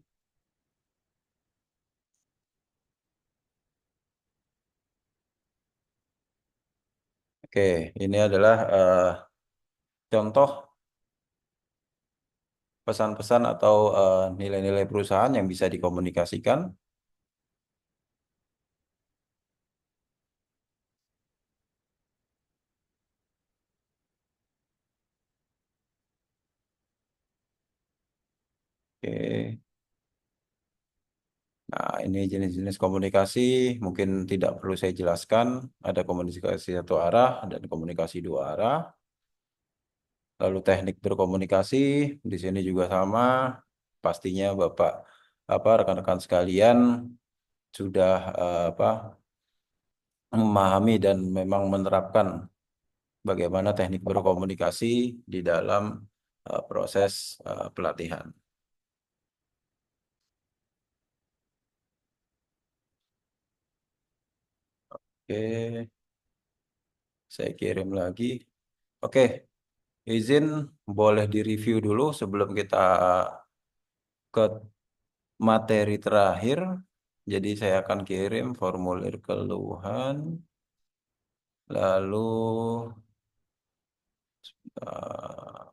Oke, ini adalah contoh pesan-pesan atau nilai-nilai perusahaan yang bisa dikomunikasikan. Oke. Nah, ini jenis-jenis komunikasi mungkin tidak perlu saya jelaskan. Ada komunikasi satu arah dan komunikasi dua arah. Lalu teknik berkomunikasi di sini juga sama. Pastinya Bapak rekan-rekan sekalian sudah memahami dan memang menerapkan bagaimana teknik berkomunikasi di dalam proses pelatihan. Oke, saya kirim lagi. Oke, izin boleh direview dulu sebelum kita ke materi terakhir. Jadi saya akan kirim formulir keluhan. Lalu uh,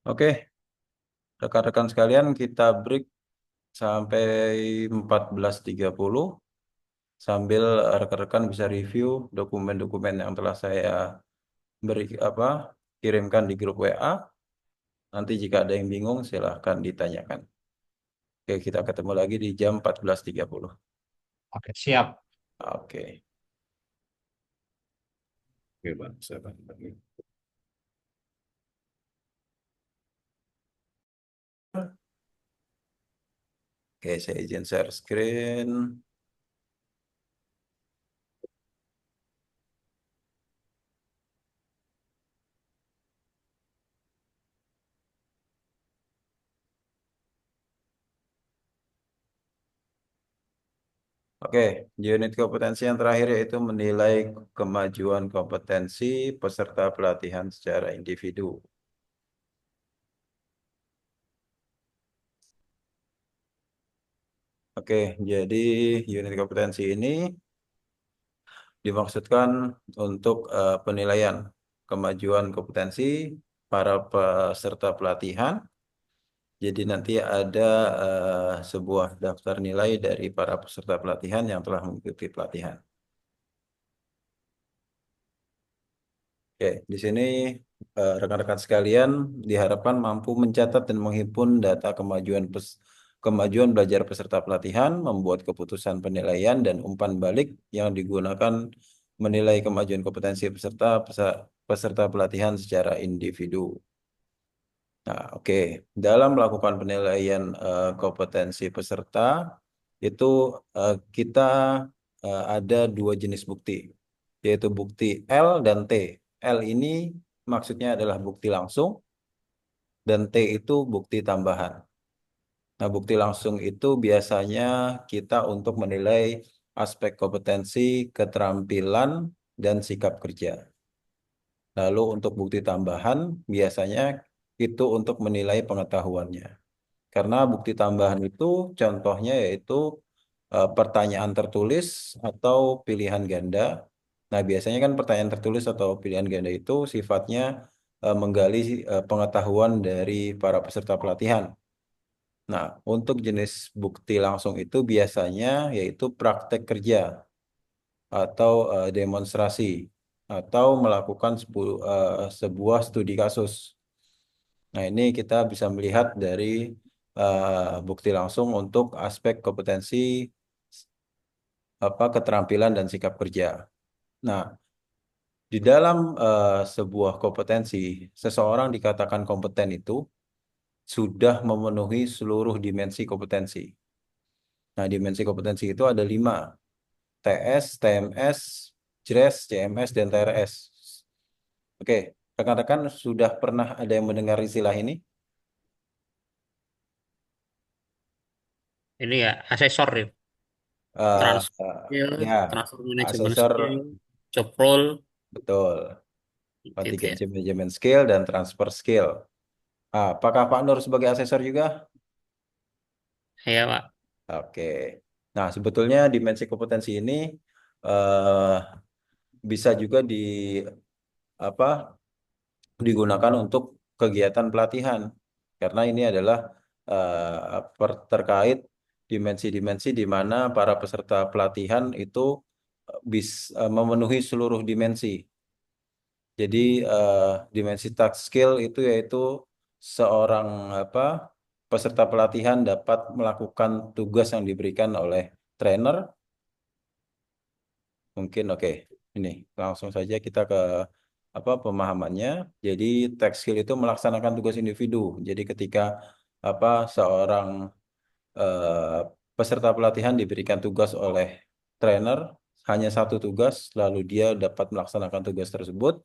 oke, rekan-rekan sekalian, kita break sampai 14.30 sambil rekan-rekan bisa review dokumen-dokumen yang telah saya kirimkan di grup WA. Nanti jika ada yang bingung silahkan ditanyakan. Oke, kita ketemu lagi di jam 14.30. Oke, siap. Oke. Oke, Bang. Saya bagi. Oke, saya izin share screen. Oke, unit kompetensi yang terakhir yaitu menilai kemajuan kompetensi peserta pelatihan secara individu. Oke, jadi unit kompetensi ini dimaksudkan untuk penilaian kemajuan kompetensi para peserta pelatihan. Jadi nanti ada sebuah daftar nilai dari para peserta pelatihan yang telah mengikuti pelatihan. Oke, di sini rekan-rekan sekalian diharapkan mampu mencatat dan menghimpun data kemajuan belajar peserta pelatihan, membuat keputusan penilaian dan umpan balik yang digunakan menilai kemajuan kompetensi peserta pelatihan secara individu. Nah, oke. Dalam melakukan penilaian kompetensi peserta itu kita ada dua jenis bukti, yaitu bukti L dan T. L ini maksudnya adalah bukti langsung dan T itu bukti tambahan. Nah, bukti langsung itu biasanya kita untuk menilai aspek kompetensi, keterampilan, dan sikap kerja. Lalu untuk bukti tambahan biasanya itu untuk menilai pengetahuannya. Karena bukti tambahan itu contohnya yaitu pertanyaan tertulis atau pilihan ganda. Nah, biasanya kan pertanyaan tertulis atau pilihan ganda itu sifatnya menggali pengetahuan dari para peserta pelatihan. Nah, untuk jenis bukti langsung itu biasanya yaitu praktek kerja atau demonstrasi atau melakukan sebuah studi kasus. Nah, ini kita bisa melihat dari bukti langsung untuk aspek kompetensi keterampilan dan sikap kerja. Nah, di dalam sebuah kompetensi, seseorang dikatakan kompeten itu sudah memenuhi seluruh dimensi kompetensi. Nah, dimensi kompetensi itu ada 5, TS, TMS, JRES, CMS, dan TRS. Oke, rekan-rekan sudah pernah ada yang mendengar istilah ini? Ini ya asesor ya, Eh, transfer skill, ya, transfer management asesor, skill, job role, betul. gitu ya. Contingency management skill dan transfer skill. Apakah Pak Nur sebagai asesor juga? Ya, Pak. Oke. Nah, sebetulnya dimensi kompetensi ini eh, bisa juga apa digunakan untuk kegiatan pelatihan karena ini adalah terkait dimensi-dimensi di mana para peserta pelatihan itu memenuhi seluruh dimensi. Jadi dimensi task skill itu yaitu seorang apa peserta pelatihan dapat melakukan tugas yang diberikan oleh trainer. Mungkin oke. Ini langsung saja kita ke pemahamannya. Jadi task skill itu melaksanakan tugas individu. Jadi ketika seorang eh, peserta pelatihan diberikan tugas oleh trainer hanya satu tugas, lalu dia dapat melaksanakan tugas tersebut,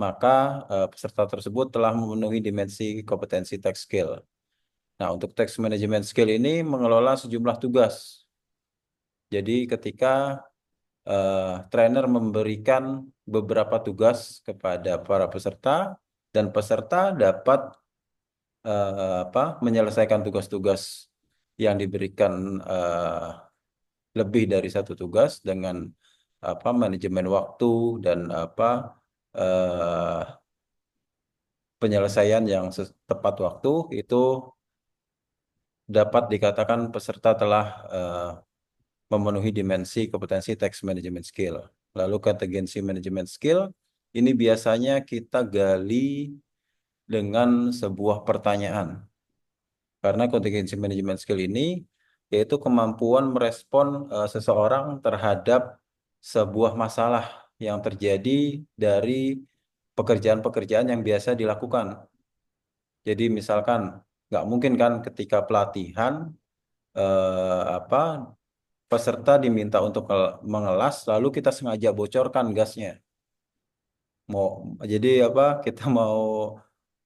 maka peserta tersebut telah memenuhi dimensi kompetensi task skill. Nah, untuk task management skill ini mengelola sejumlah tugas. Jadi ketika trainer memberikan beberapa tugas kepada para peserta dan peserta dapat menyelesaikan tugas-tugas yang diberikan lebih dari satu tugas dengan manajemen waktu dan eh, penyelesaian yang tepat waktu itu dapat dikatakan peserta telah memenuhi dimensi kompetensi text management skill. Lalu contingency management skill ini biasanya kita gali dengan sebuah pertanyaan. Karena contingency management skill ini yaitu kemampuan merespon seseorang terhadap sebuah masalah yang terjadi dari pekerjaan-pekerjaan yang biasa dilakukan. Jadi misalkan nggak mungkin kan ketika pelatihan apa peserta diminta untuk mengelas lalu kita sengaja bocorkan gasnya. Mau jadi apa kita mau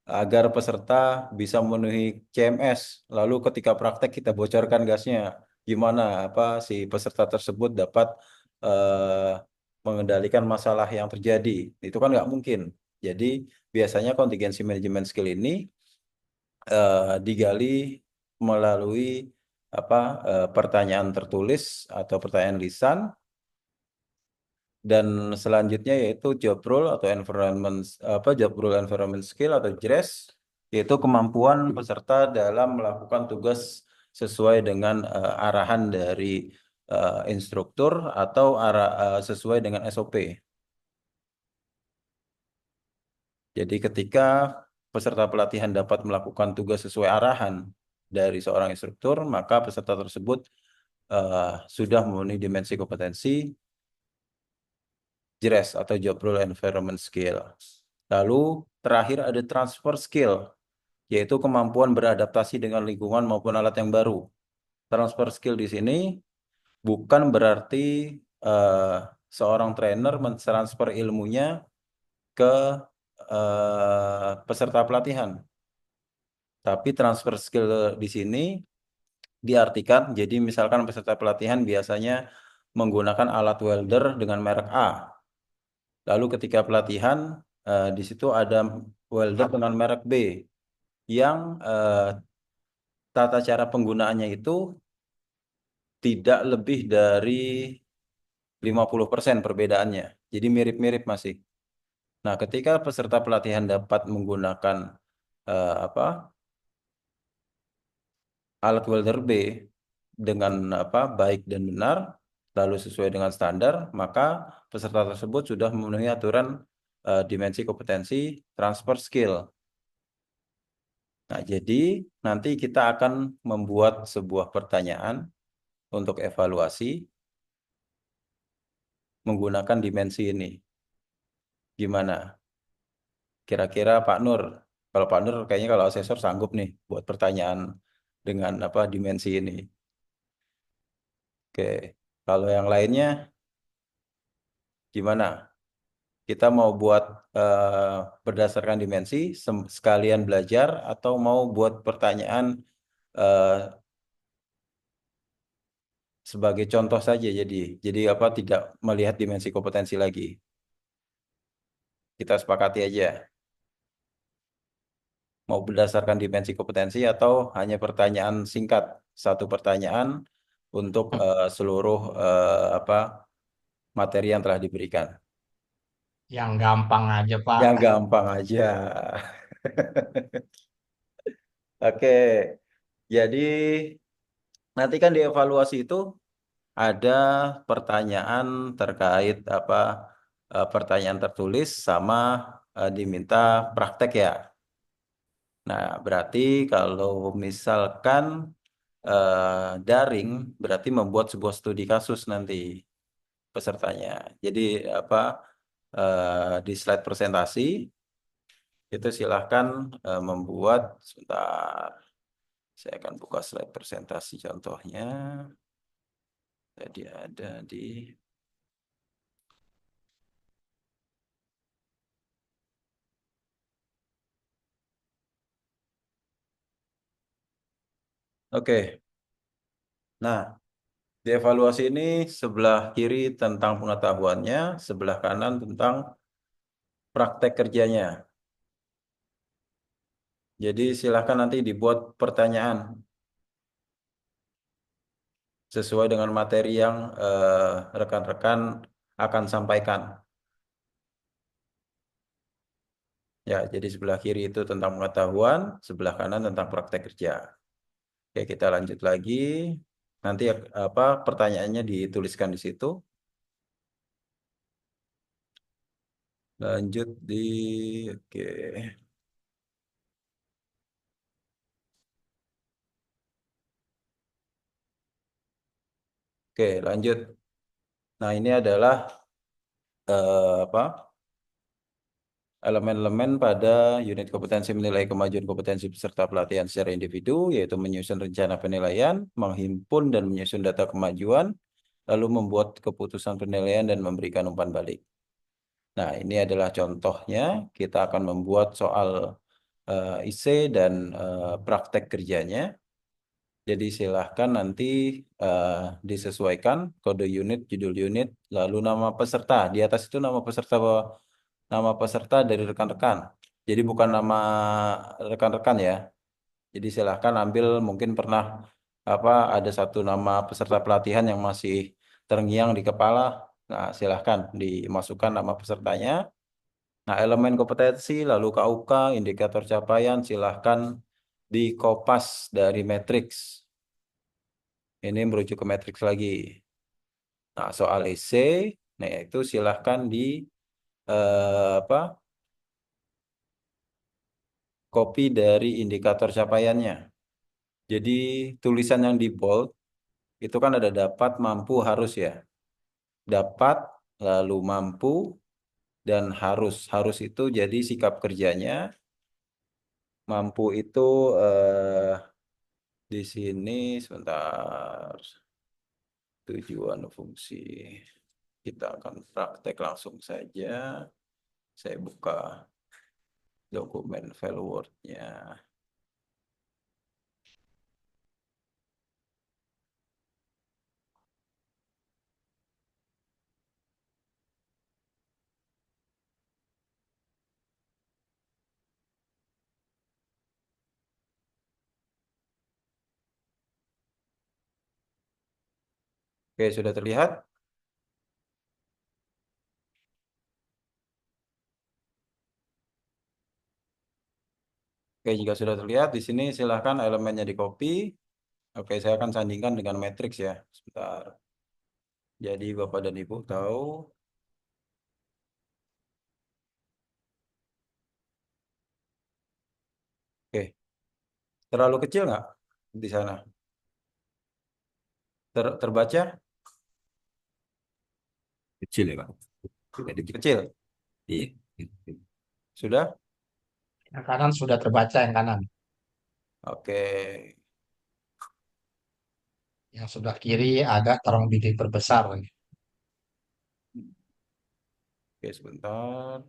agar peserta bisa memenuhi CMS. Lalu ketika praktek kita bocorkan gasnya, gimana apa si peserta tersebut dapat eh, mengendalikan masalah yang terjadi. Itu kan nggak mungkin. Jadi biasanya contingency management skill ini digali melalui apa pertanyaan tertulis atau pertanyaan lisan dan selanjutnya yaitu job role atau environment job role environment skill atau JRES yaitu kemampuan peserta dalam melakukan tugas sesuai dengan arahan dari instruktur atau sesuai dengan SOP. Jadi ketika peserta pelatihan dapat melakukan tugas sesuai arahan dari seorang instruktur, maka peserta tersebut sudah memenuhi dimensi kompetensi JRES atau Job Role Environment Skill. Lalu terakhir ada transfer skill, yaitu kemampuan beradaptasi dengan lingkungan maupun alat yang baru. Transfer skill di sini bukan berarti eh, seorang trainer mentransfer ilmunya ke peserta pelatihan. Tapi transfer skill di sini diartikan, jadi misalkan peserta pelatihan biasanya menggunakan alat welder dengan merek A. Lalu ketika pelatihan, di situ ada welder dengan merek B yang tata cara penggunaannya itu tidak lebih dari 50% perbedaannya. Jadi mirip-mirip masih. Nah, ketika peserta pelatihan dapat menggunakan apa alat welder B dengan baik dan benar, lalu sesuai dengan standar, maka peserta tersebut sudah memenuhi aturan dimensi kompetensi transfer skill. Nah, jadi nanti kita akan membuat sebuah pertanyaan untuk evaluasi menggunakan dimensi ini. Gimana? Kira-kira Pak Nur, kalau Pak Nur kayaknya kalau asesor sanggup nih buat pertanyaan dengan dimensi ini. Oke, kalau yang lainnya gimana? Kita mau buat berdasarkan dimensi sekalian belajar atau mau buat pertanyaan eh, sebagai contoh saja jadi tidak melihat dimensi kompetensi lagi. Kita sepakati aja. Mau berdasarkan dimensi kompetensi atau hanya pertanyaan singkat, satu pertanyaan untuk seluruh materi yang telah diberikan. Yang gampang aja, Pak. Yang gampang aja. Oke, jadi nanti kan di evaluasi itu ada pertanyaan terkait pertanyaan tertulis sama diminta praktek ya. Nah, berarti kalau misalkan daring berarti membuat sebuah studi kasus nanti pesertanya. Jadi di slide presentasi itu silahkan membuat sebentar. Saya akan buka slide presentasi contohnya. Jadi ada di Oke. Nah, di evaluasi ini sebelah kiri tentang pengetahuannya, sebelah kanan tentang praktek kerjanya. Jadi silahkan nanti dibuat pertanyaan sesuai dengan materi yang rekan-rekan akan sampaikan. Ya, jadi sebelah kiri itu tentang pengetahuan, sebelah kanan tentang praktek kerja. Oke, kita lanjut lagi. Nanti pertanyaannya dituliskan di situ. Lanjut oke. Oke, lanjut. Nah, ini adalah apa? Elemen-elemen pada unit kompetensi menilai kemajuan kompetensi peserta pelatihan secara individu, yaitu menyusun rencana penilaian, menghimpun dan menyusun data kemajuan, lalu membuat keputusan penilaian dan memberikan umpan balik. Nah, ini adalah contohnya. Kita akan membuat soal IC dan praktek kerjanya. Jadi silahkan nanti eh, disesuaikan kode unit, judul unit, lalu nama peserta. Di atas itu nama peserta dari rekan-rekan. Jadi bukan nama rekan-rekan ya. Jadi silahkan ambil mungkin pernah ada satu nama peserta pelatihan yang masih terngiang di kepala. Nah, silahkan dimasukkan nama pesertanya. Nah, elemen kompetensi, lalu KUK, indikator capaian, silahkan dikopas dari matriks. Ini merujuk ke matriks lagi. Nah, soal essay, nah itu silahkan di apa? Copy dari indikator capaiannya. Jadi tulisan yang di bold itu kan ada dapat, mampu, harus ya. Dapat, lalu mampu, dan harus. Harus itu jadi sikap kerjanya. Mampu itu di sini sebentar. Tujuan fungsi. Kita akan praktek langsung saja. Saya buka dokumen file Word-nya. Oke, sudah terlihat? Oke, jika sudah terlihat di sini silahkan elemennya di copy. Oke, saya akan sandingkan dengan matriks ya. Sebentar. Jadi Bapak dan Ibu tahu. Oke, terlalu kecil nggak di sana? Terbaca? Kecil ya Pak. Jadi, Kecil. iya. Sudah? Yang kanan sudah terbaca yang kanan. Oke. Yang sebelah kiri ada tolong diperbesar. Oke, sebentar.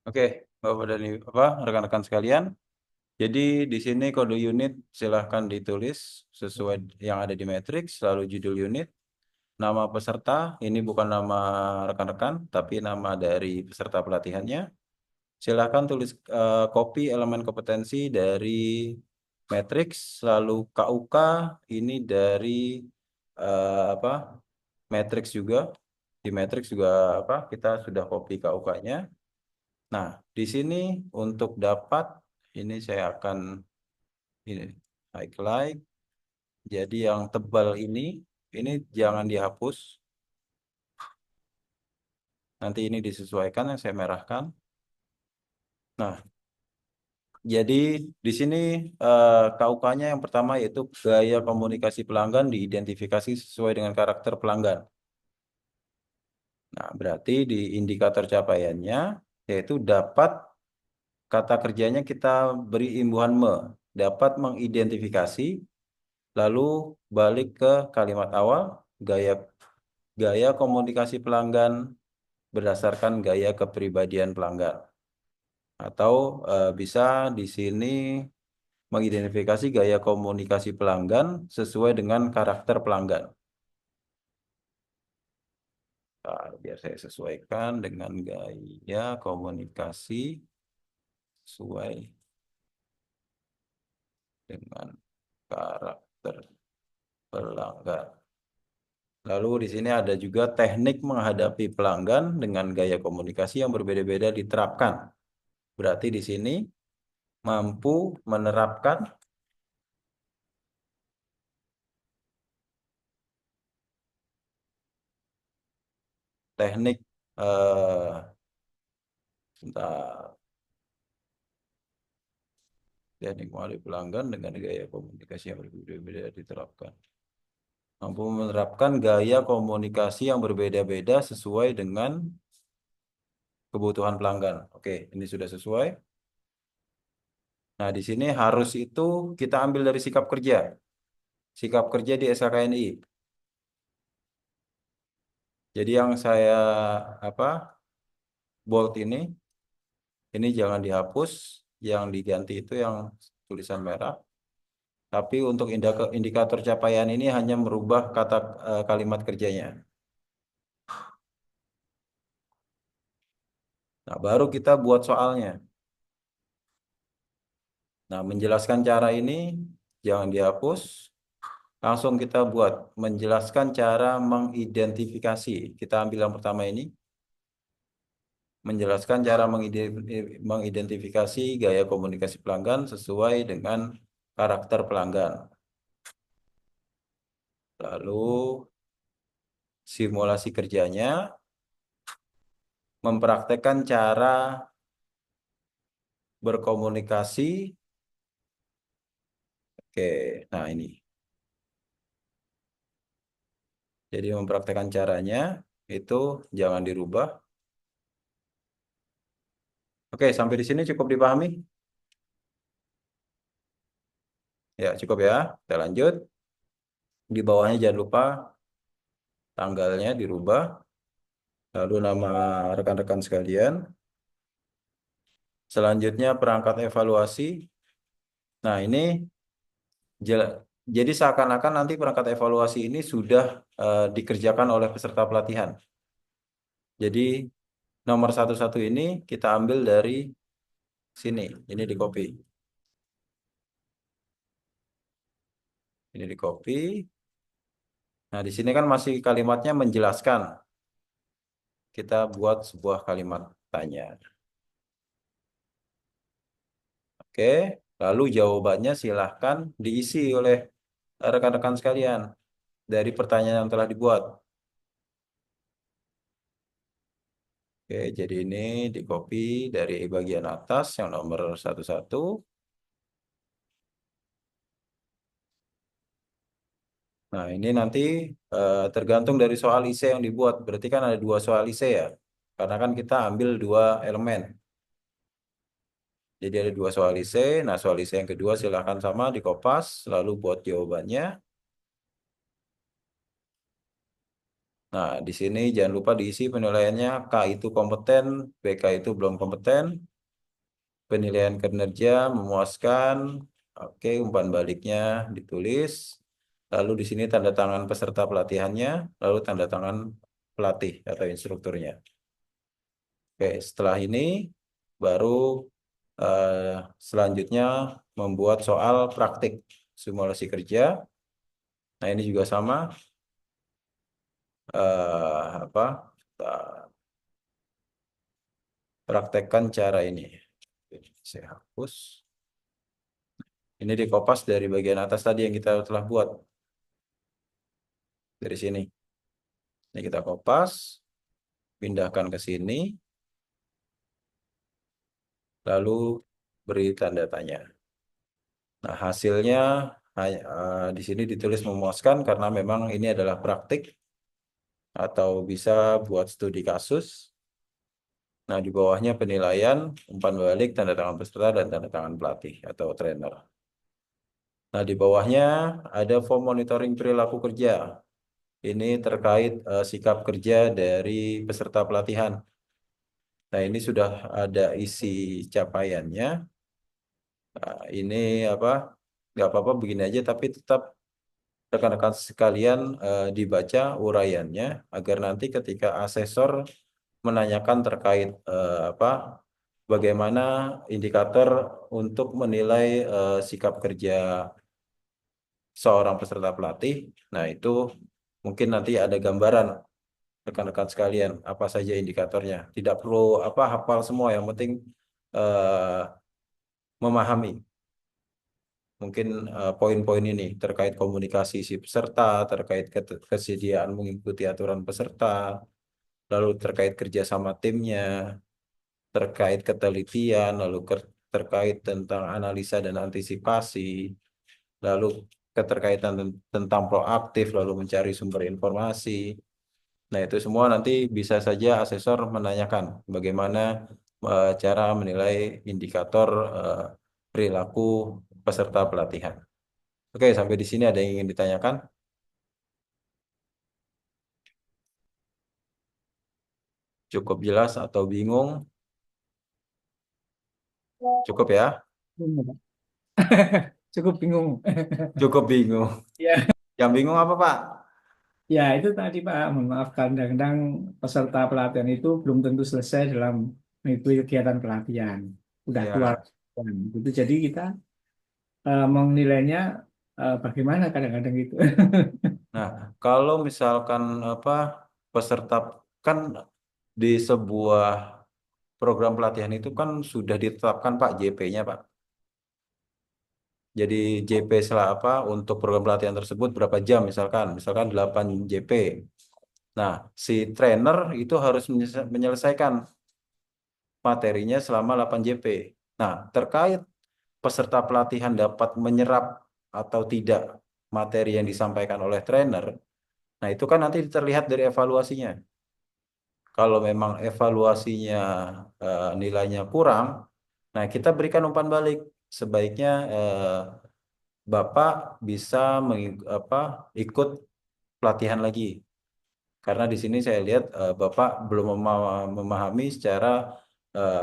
Oke, Bapak dan Ibu, rekan-rekan sekalian. Jadi di sini kode unit silahkan ditulis sesuai yang ada di matriks, lalu judul unit, nama peserta, ini bukan nama rekan-rekan, tapi nama dari peserta pelatihannya. Silahkan tulis copy elemen kompetensi dari matriks, lalu KUK ini dari apa matriks juga. Di matriks juga kita sudah copy KUK-nya. Nah, di sini untuk dapat ini saya akan ini highlight. Jadi yang tebal ini jangan dihapus. Nanti ini disesuaikan yang saya merahkan. Nah, jadi di sini KUK-nya yang pertama yaitu gaya komunikasi pelanggan diidentifikasi sesuai dengan karakter pelanggan. Nah, berarti di indikator capaiannya yaitu dapat kata kerjanya kita beri imbuhan dapat mengidentifikasi, lalu balik ke kalimat awal gaya gaya komunikasi pelanggan berdasarkan gaya kepribadian pelanggan. Atau bisa di sini mengidentifikasi gaya komunikasi pelanggan sesuai dengan karakter pelanggan. Nah, biar saya sesuaikan dengan gaya komunikasi sesuai dengan karakter pelanggan. Lalu di sini ada juga teknik menghadapi pelanggan dengan gaya komunikasi yang berbeda-beda diterapkan. Berarti di sini mampu menerapkan teknik sebentar, teknik menghadapi pelanggan dengan gaya komunikasi yang berbeda-beda diterapkan. Mampu menerapkan gaya komunikasi yang berbeda-beda sesuai dengan kebutuhan pelanggan. Oke, ini sudah sesuai. Nah, di sini harus itu kita ambil dari sikap kerja. Sikap kerja di SKKNI. Jadi yang saya bold ini jangan dihapus. Yang diganti itu yang tulisan merah. Tapi untuk indikator capaian ini hanya merubah kata kalimat kerjanya. Nah, baru kita buat soalnya. Nah, menjelaskan cara ini jangan dihapus. Langsung kita buat menjelaskan cara mengidentifikasi. Kita ambil yang pertama ini. Menjelaskan cara mengidentifikasi gaya komunikasi pelanggan sesuai dengan karakter pelanggan. Lalu simulasi kerjanya mempraktekkan cara berkomunikasi. Oke, nah ini. Jadi mempraktekkan caranya itu jangan dirubah. Oke, sampai di sini cukup dipahami? Ya, cukup ya. Kita lanjut. Di bawahnya jangan lupa tanggalnya dirubah. Lalu nama rekan-rekan sekalian. Selanjutnya perangkat evaluasi. Nah, ini jadi seakan-akan nanti perangkat evaluasi ini sudah dikerjakan oleh peserta pelatihan. Jadi nomor 11 ini kita ambil dari sini. Ini di copy. Ini di copy. Nah, di sini kan masih kalimatnya menjelaskan. Kita buat sebuah kalimat tanya. Oke, lalu jawabannya silahkan diisi oleh rekan-rekan sekalian dari pertanyaan yang telah dibuat. Oke, jadi ini di copy dari bagian atas yang nomor 11. Nah, ini nanti tergantung dari soal IC yang dibuat. Berarti kan ada 2 soal IC ya. Karena kan kita ambil 2 elemen. Jadi ada 2 soal IC. Nah, soal IC yang kedua silahkan sama dikopas. Lalu buat jawabannya. Nah, di sini jangan lupa diisi penilaiannya. K itu kompeten, BK itu belum kompeten. Penilaian kinerja memuaskan. Oke, umpan baliknya ditulis. Lalu di sini tanda tangan peserta pelatihannya, lalu tanda tangan pelatih atau instrukturnya. Oke, setelah ini baru selanjutnya membuat soal praktik simulasi kerja. Nah, ini juga sama. Praktekkan cara ini. Saya hapus. Ini dikopas dari bagian atas tadi yang kita telah buat. Dari sini. Ini kita kopas. Pindahkan ke sini. Lalu beri tanda tanya. Nah, hasilnya di sini ditulis memuaskan karena memang ini adalah praktik atau bisa buat studi kasus. Nah, di bawahnya penilaian, umpan balik, tanda tangan peserta, dan tanda tangan pelatih atau trainer. Nah, di bawahnya ada form monitoring perilaku kerja. Ini terkait sikap kerja dari peserta pelatihan. Nah, ini sudah ada isi capaiannya. Ini apa? Nggak apa-apa begini aja, tapi tetap rekan-rekan sekalian dibaca uraiannya agar nanti ketika asesor menanyakan terkait apa bagaimana indikator untuk menilai sikap kerja seorang peserta pelatih. Nah, itu mungkin nanti ada gambaran rekan-rekan sekalian apa saja indikatornya. Tidak perlu apa hafal semua, yang penting eh, memahami mungkin poin-poin ini terkait komunikasi si peserta, terkait kesediaan mengikuti aturan peserta, lalu terkait kerjasama timnya, terkait ketelitian, lalu terkait tentang analisa dan antisipasi, lalu keterkaitan tentang proaktif, lalu mencari sumber informasi. Nah, itu semua nanti bisa saja asesor menanyakan bagaimana cara menilai indikator eh, perilaku peserta pelatihan. Oke, sampai di sini ada yang ingin ditanyakan? Cukup jelas atau bingung? Cukup ya? Bingung, Pak. Cukup bingung. Cukup bingung. Ya, Yang bingung apa, Pak? ya itu tadi Pak, mohon maaf kadang-kadang peserta pelatihan itu belum tentu selesai dalam mengikuti kegiatan pelatihan. Udah keluar. Ya. Gitu. Jadi kita menilainya bagaimana kadang-kadang gitu. Nah, kalau misalkan apa peserta kan di sebuah program pelatihan itu kan sudah ditetapkan Pak JP-nya, Pak. Jadi JP setelah apa untuk program pelatihan tersebut berapa jam misalkan 8 JP. Nah, si trainer itu harus menyelesaikan materinya selama 8 JP. Nah, terkait peserta pelatihan dapat menyerap atau tidak materi yang disampaikan oleh trainer, nah itu kan nanti terlihat dari evaluasinya. Kalau memang evaluasinya nilainya kurang, nah kita berikan umpan balik. Sebaiknya Bapak bisa ikut pelatihan lagi. Karena di sini saya lihat Bapak belum memahami secara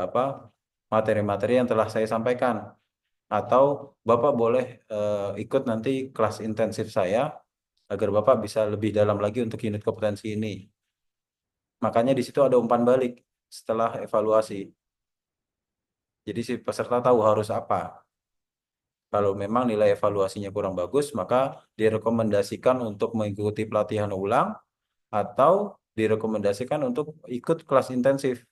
apa materi-materi yang telah saya sampaikan. Atau Bapak boleh ikut nanti kelas intensif saya agar Bapak bisa lebih dalam lagi untuk unit kompetensi ini. Makanya di situ ada umpan balik setelah evaluasi. Jadi si peserta tahu harus apa. Kalau memang nilai evaluasinya kurang bagus, maka direkomendasikan untuk mengikuti pelatihan ulang atau direkomendasikan untuk ikut kelas intensif.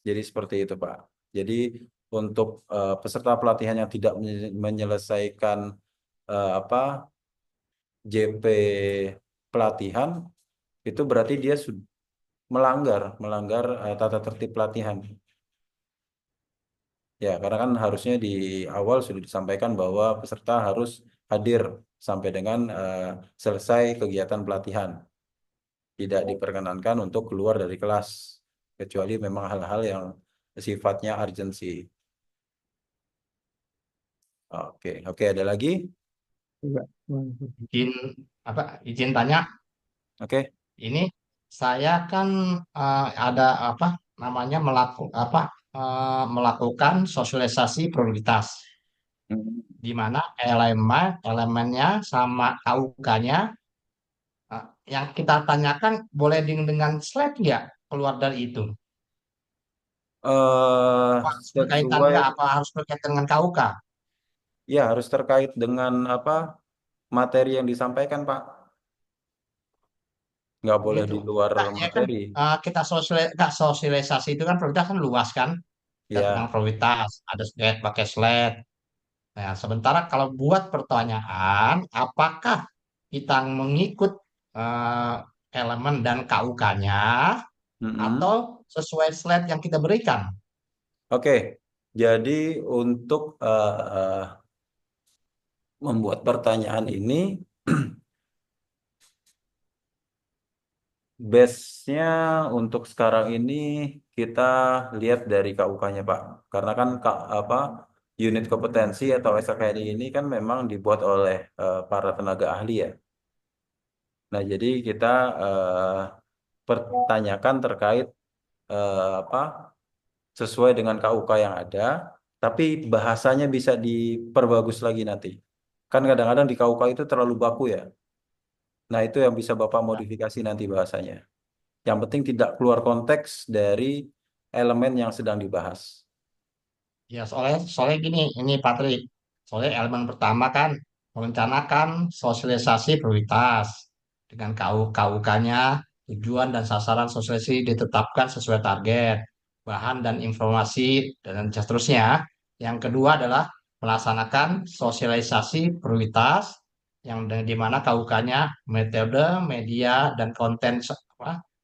Jadi seperti itu, Pak. Jadi untuk peserta pelatihan yang tidak menyelesaikan apa JP pelatihan itu berarti dia sudah melanggar tata tertib pelatihan. Ya, karena kan harusnya di awal sudah disampaikan bahwa peserta harus hadir sampai dengan selesai kegiatan pelatihan. Tidak diperkenankan untuk keluar dari kelas, kecuali memang hal-hal yang sifatnya urgensi. Oke, oke, ada lagi? Juga. Izin apa? Izin tanya. Oke. Ini saya kan ada apa namanya melakukan sosialisasi prioritas Hmm. di mana elemennya sama KUK-nya yang kita tanyakan boleh dengan slide nggak keluar dari itu? Apa harus berkaitan Sesuai nggak? Apa harus berkaitan dengan KUK? ya harus terkait dengan apa materi yang disampaikan, Pak. Nggak boleh Gitu. di luar Nah, ya kan materi. nggak sosialisasi itu kan prioritas kan luas kan? Kita tentang Ya, prioritas, ada slide, pakai slide. Nah, sementara kalau buat pertanyaan, apakah kita mengikut eh, elemen dan KUK-nya mm-mm. atau sesuai slide yang kita berikan? Oke. Jadi untuk membuat pertanyaan ini, base-nya untuk sekarang ini kita lihat dari KUK-nya, Pak. Karena kan unit kompetensi atau SKKNI ini kan memang dibuat oleh para tenaga ahli ya. Nah, jadi kita pertanyakan terkait apa sesuai dengan KUK yang ada, tapi bahasanya bisa diperbagus lagi nanti. Kan kadang-kadang di KUK itu terlalu baku ya. Nah, itu yang bisa Bapak modifikasi nanti bahasanya. Yang penting tidak keluar konteks dari elemen yang sedang dibahas. Ya, soalnya gini, ini Patri. Soalnya elemen pertama kan merencanakan sosialisasi prioritas dengan KUK-nya, tujuan dan sasaran sosialisasi ditetapkan sesuai target, bahan dan informasi dan seterusnya. Yang kedua adalah melaksanakan sosialisasi prioritas di mana KUK-nya metode, media dan konten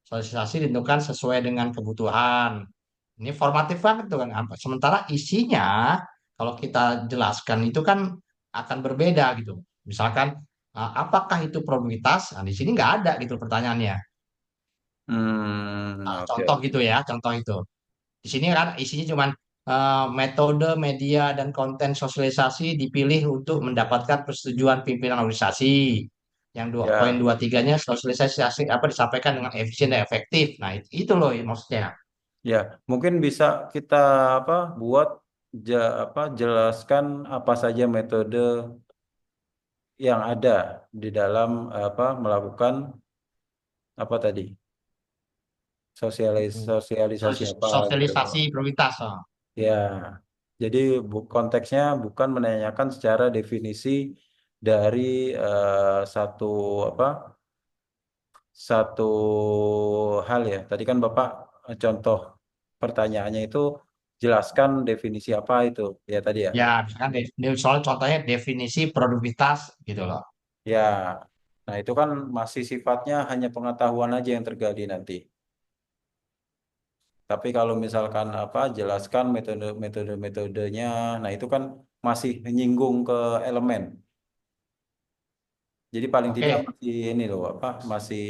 sosialisasi ditentukan sesuai dengan kebutuhan. Ini formatif banget tuh kan. Sementara isinya kalau kita jelaskan itu kan akan berbeda gitu. Misalkan apakah itu probabilitas? Nah, di sini nggak ada gitu pertanyaannya. Nah, Oke, contoh oke. gitu ya, contoh itu. Di sini kan isinya cuman metode, media dan konten sosialisasi dipilih untuk mendapatkan persetujuan pimpinan organisasi. Yang poin Ya, dua tiganya sosialisasi apa disampaikan dengan efisien dan efektif. Nah, itu loh maksudnya. ya. Mungkin bisa kita apa buat jelaskan apa saja metode yang ada di dalam apa melakukan apa tadi sosialisasi apa gitu. Sosialisasi prioritas. Oh. Ya, jadi konteksnya bukan menanyakan secara definisi dari satu apa satu hal ya. Tadi kan Bapak contoh pertanyaannya itu jelaskan definisi apa itu ya tadi ya. Ya, misalkan soal contohnya definisi produktivitas gitu loh. Ya, nah itu kan masih sifatnya hanya pengetahuan aja yang tergali nanti. Tapi kalau misalkan apa jelaskan metodenya, nah itu kan masih menyinggung ke elemen. Jadi paling tidak Oke, masih ini loh apa masih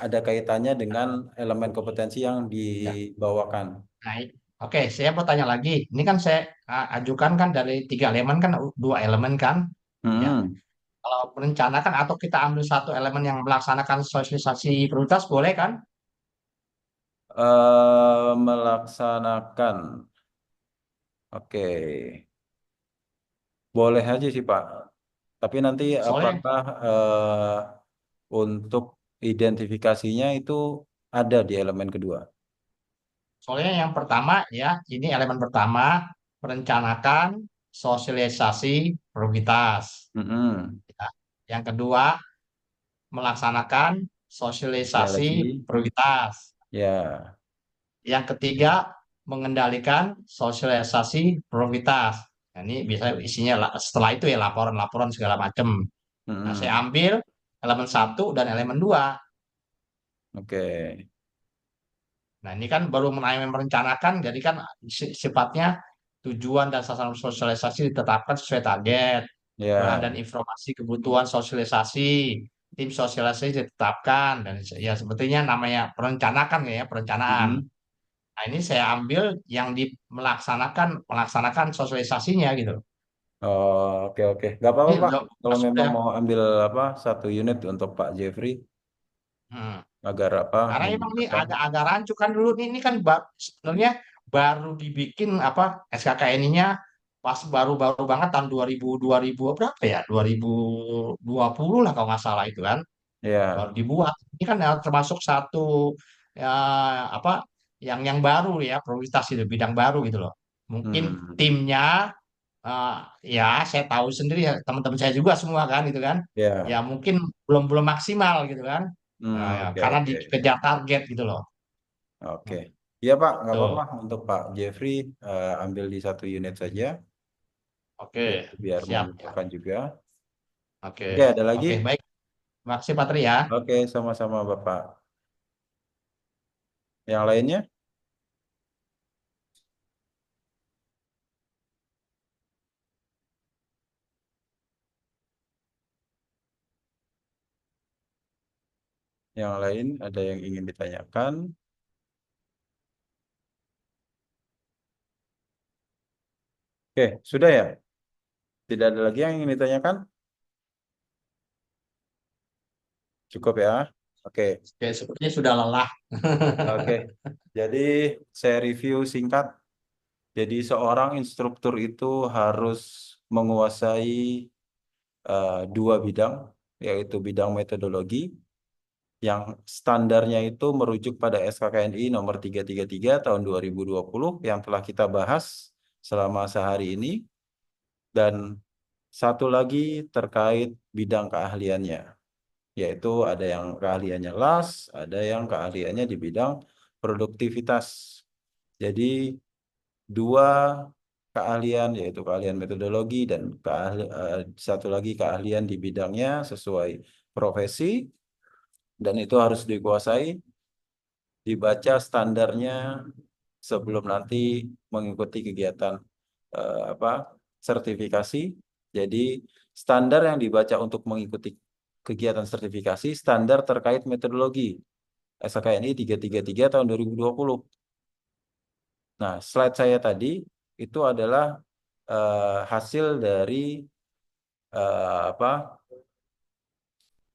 ada kaitannya dengan elemen kompetensi yang ya. dibawakan. Nah, oke, saya mau tanya lagi. Ini kan saya ajukan kan dari tiga elemen kan dua elemen kan, ya. Hmm. Kalau merencanakan atau kita ambil satu elemen yang melaksanakan sosialisasi prioritas boleh kan? Melaksanakan. Oke, boleh aja sih Pak. Tapi nanti Soalnya, apakah untuk identifikasinya itu ada di elemen kedua? soalnya yang pertama ya, ini elemen pertama merencanakan sosialisasi prioritas. Mm-mm. Ya. Yang kedua melaksanakan sosialisasi Sosialisasi, prioritas. ya. Yang ketiga, mengendalikan sosialisasi prioritas. Nah, ini bisa Oke. isinya setelah itu ya laporan-laporan segala macam. Nah, saya Mm-mm. ambil elemen satu dan elemen dua. Oke, Nah, ini kan baru merencanakan, jadi kan sifatnya tujuan dan sasaran sosialisasi ditetapkan sesuai target. Bahan dan ya. informasi kebutuhan sosialisasi, tim sosialisasi ditetapkan. Dan ya sepertinya namanya perencanakan ya, perencanaan. Mm-mm. Nah, ini saya ambil yang melaksanakan sosialisasinya gitu. Oh, oke oke. Nggak apa-apa Ini Pak. udah Kalau masuk memang ya. mau ambil apa satu unit untuk Pak Jeffrey Hmm. agar apa Karena emang ini memudahkan. agak-agak rancu kan dulu ini kan sebenarnya baru dibikin apa SKKN-nya pas baru-baru banget tahun 2000 berapa ya? 2020 lah kalau nggak salah itu kan. Baru Ya. dibuat. Ini kan termasuk satu ya apa yang baru ya, prioritas itu bidang baru gitu loh. Mungkin Hmm. timnya eh, ya saya tahu sendiri ya teman-teman saya juga semua kan gitu kan ya Ya. mungkin belum belum maksimal gitu kan. Nah, ya, Oke karena oke. dikejar target gitu loh. Oke. Iya Pak, nggak apa-apa Tuh, untuk Pak Jeffrey ambil di satu unit saja oke, biar siap ya. memudahkan juga. Oke, Oke, ada lagi? oke, baik. Makasih Patri ya. Oke, sama-sama Bapak. Yang lainnya? Yang lain ada yang ingin ditanyakan? Oke, sudah ya? Tidak ada lagi yang ingin ditanyakan? Cukup ya? Oke, Oke, sepertinya sudah lelah. oke. Jadi saya review singkat. Jadi seorang instruktur itu harus menguasai dua bidang, yaitu bidang metodologi yang standarnya itu merujuk pada SKKNI nomor 333 tahun 2020 yang telah kita bahas selama sehari ini, dan satu lagi terkait bidang keahliannya, yaitu ada yang keahliannya las, ada yang keahliannya di bidang produktivitas. Jadi dua keahlian, yaitu keahlian metodologi dan satu lagi keahlian di bidangnya sesuai profesi, dan itu harus dikuasai, dibaca standarnya sebelum nanti mengikuti kegiatan apa sertifikasi. Jadi standar yang dibaca untuk mengikuti kegiatan sertifikasi standar terkait metodologi SKKNI 333 tahun 2020. Nah, slide saya tadi itu adalah hasil dari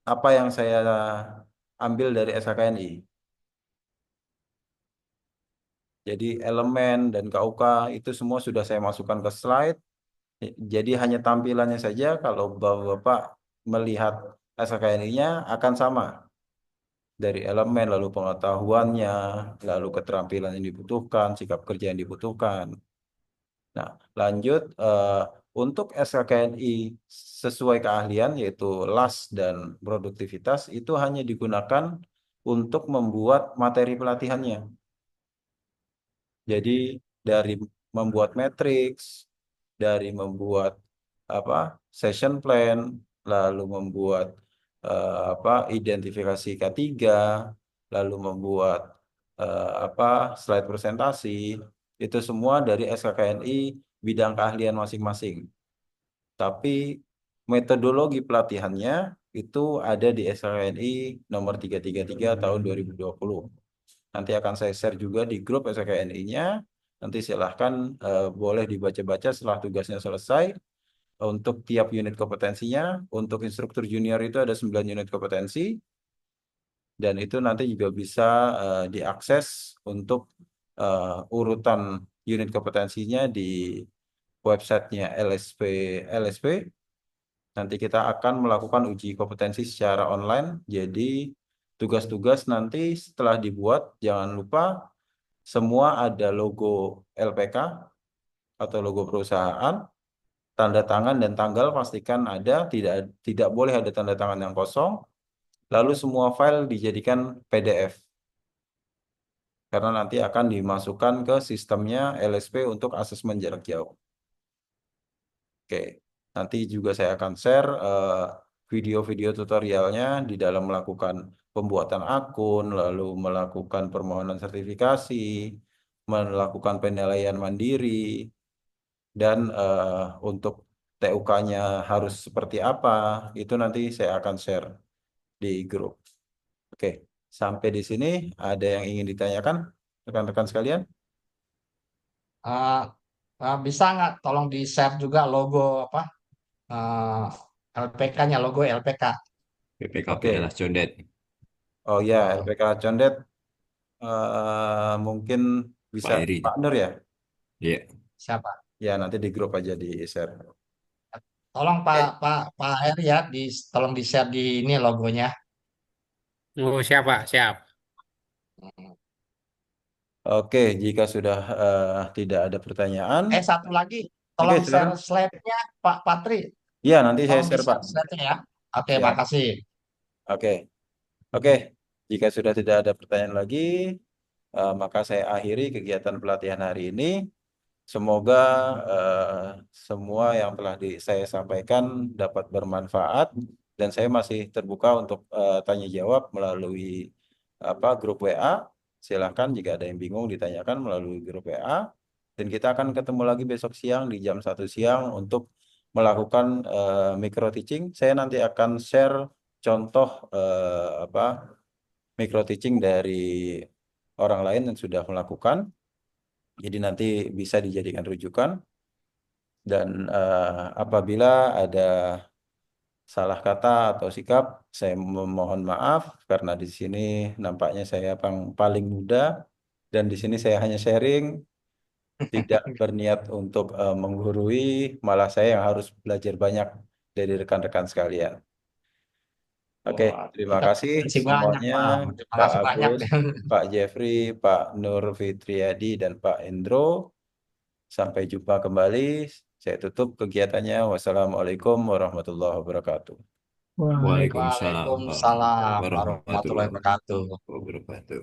apa yang saya ambil dari SKKNI. Jadi elemen dan KUK itu semua sudah saya masukkan ke slide. Jadi hanya tampilannya saja kalau Bapak melihat SKKNI-nya akan sama. Dari elemen, lalu pengetahuannya, lalu keterampilan yang dibutuhkan, sikap kerja yang dibutuhkan. Nah, lanjut untuk SKKNI sesuai keahlian yaitu las dan produktivitas itu hanya digunakan untuk membuat materi pelatihannya. Jadi dari membuat matriks, dari membuat session plan, lalu membuat identifikasi K3, lalu membuat slide presentasi, itu semua dari SKKNI bidang keahlian masing-masing. Tapi metodologi pelatihannya itu ada di SKKNI nomor 333 tahun 2020. Nanti akan saya share juga di grup SKKNI-nya. Nanti silahkan boleh dibaca-baca setelah tugasnya selesai. Untuk tiap unit kompetensinya, untuk instruktur junior itu ada 9 unit kompetensi. Dan itu nanti juga bisa diakses untuk urutan unit kompetensinya di websitenya LSP. Nanti kita akan melakukan uji kompetensi secara online. Jadi tugas-tugas nanti setelah dibuat, jangan lupa semua ada logo LPK atau logo perusahaan, tanda tangan dan tanggal pastikan ada, tidak boleh ada tanda tangan yang kosong. Lalu semua file dijadikan PDF. Karena nanti akan dimasukkan ke sistemnya LSP untuk asesmen jarak jauh. Oke, nanti juga saya akan share video-video tutorialnya di dalam melakukan pembuatan akun, lalu melakukan permohonan sertifikasi, melakukan penilaian mandiri, dan untuk TUK-nya harus seperti apa, itu nanti saya akan share di grup. Oke, sampai di sini ada yang ingin ditanyakan, rekan-rekan sekalian? Eh, bisa nggak tolong di-share juga logo apa LPK-nya, logo LPK. PPKP Oke, Alas Condet. oh ya, Eh, LPK Condet mungkin bisa Pak Eri. Pak Nur ya? Iya. siapa? Ya, nanti di grup aja di share. Tolong Pak Heri ya, tolong di-share di ini logonya. Oh, siapa? Siap. Oke, jika sudah tidak ada pertanyaan, Satu lagi, oke tolong share silakan. slide-nya Pak Patri. Ya, nanti saya Tolong share Pak. di-share slide-nya ya. Oke, Siap. makasih. Oke, oke. Jika sudah tidak ada pertanyaan lagi, maka saya akhiri kegiatan pelatihan hari ini. Semoga semua yang telah saya sampaikan dapat bermanfaat, dan saya masih terbuka untuk tanya jawab melalui grup WA. Silahkan jika ada yang bingung ditanyakan melalui grup WA. Dan kita akan ketemu lagi besok siang di jam 1 siang untuk melakukan micro teaching. Saya nanti akan share contoh micro teaching dari orang lain yang sudah melakukan. Jadi nanti bisa dijadikan rujukan. Dan apabila ada salah kata atau sikap, saya memohon maaf karena di sini nampaknya saya paling muda dan di sini saya hanya sharing, tidak berniat untuk menggurui, malah saya yang harus belajar banyak dari rekan-rekan sekalian. Oke, Wah, terima kita kasih kasih banyak, semuanya, Pak. Terima Pak kasih banyak. Agus, Pak Jeffrey, Pak Nur Fitriadi, dan Pak Endro. Sampai jumpa kembali. Saya tutup kegiatannya. Wassalamualaikum warahmatullahi wabarakatuh. Waalaikumsalam. Waalaikumsalam Waalaikumsalam warahmatullahi warahmatullahi wabarakatuh. wabarakatuh.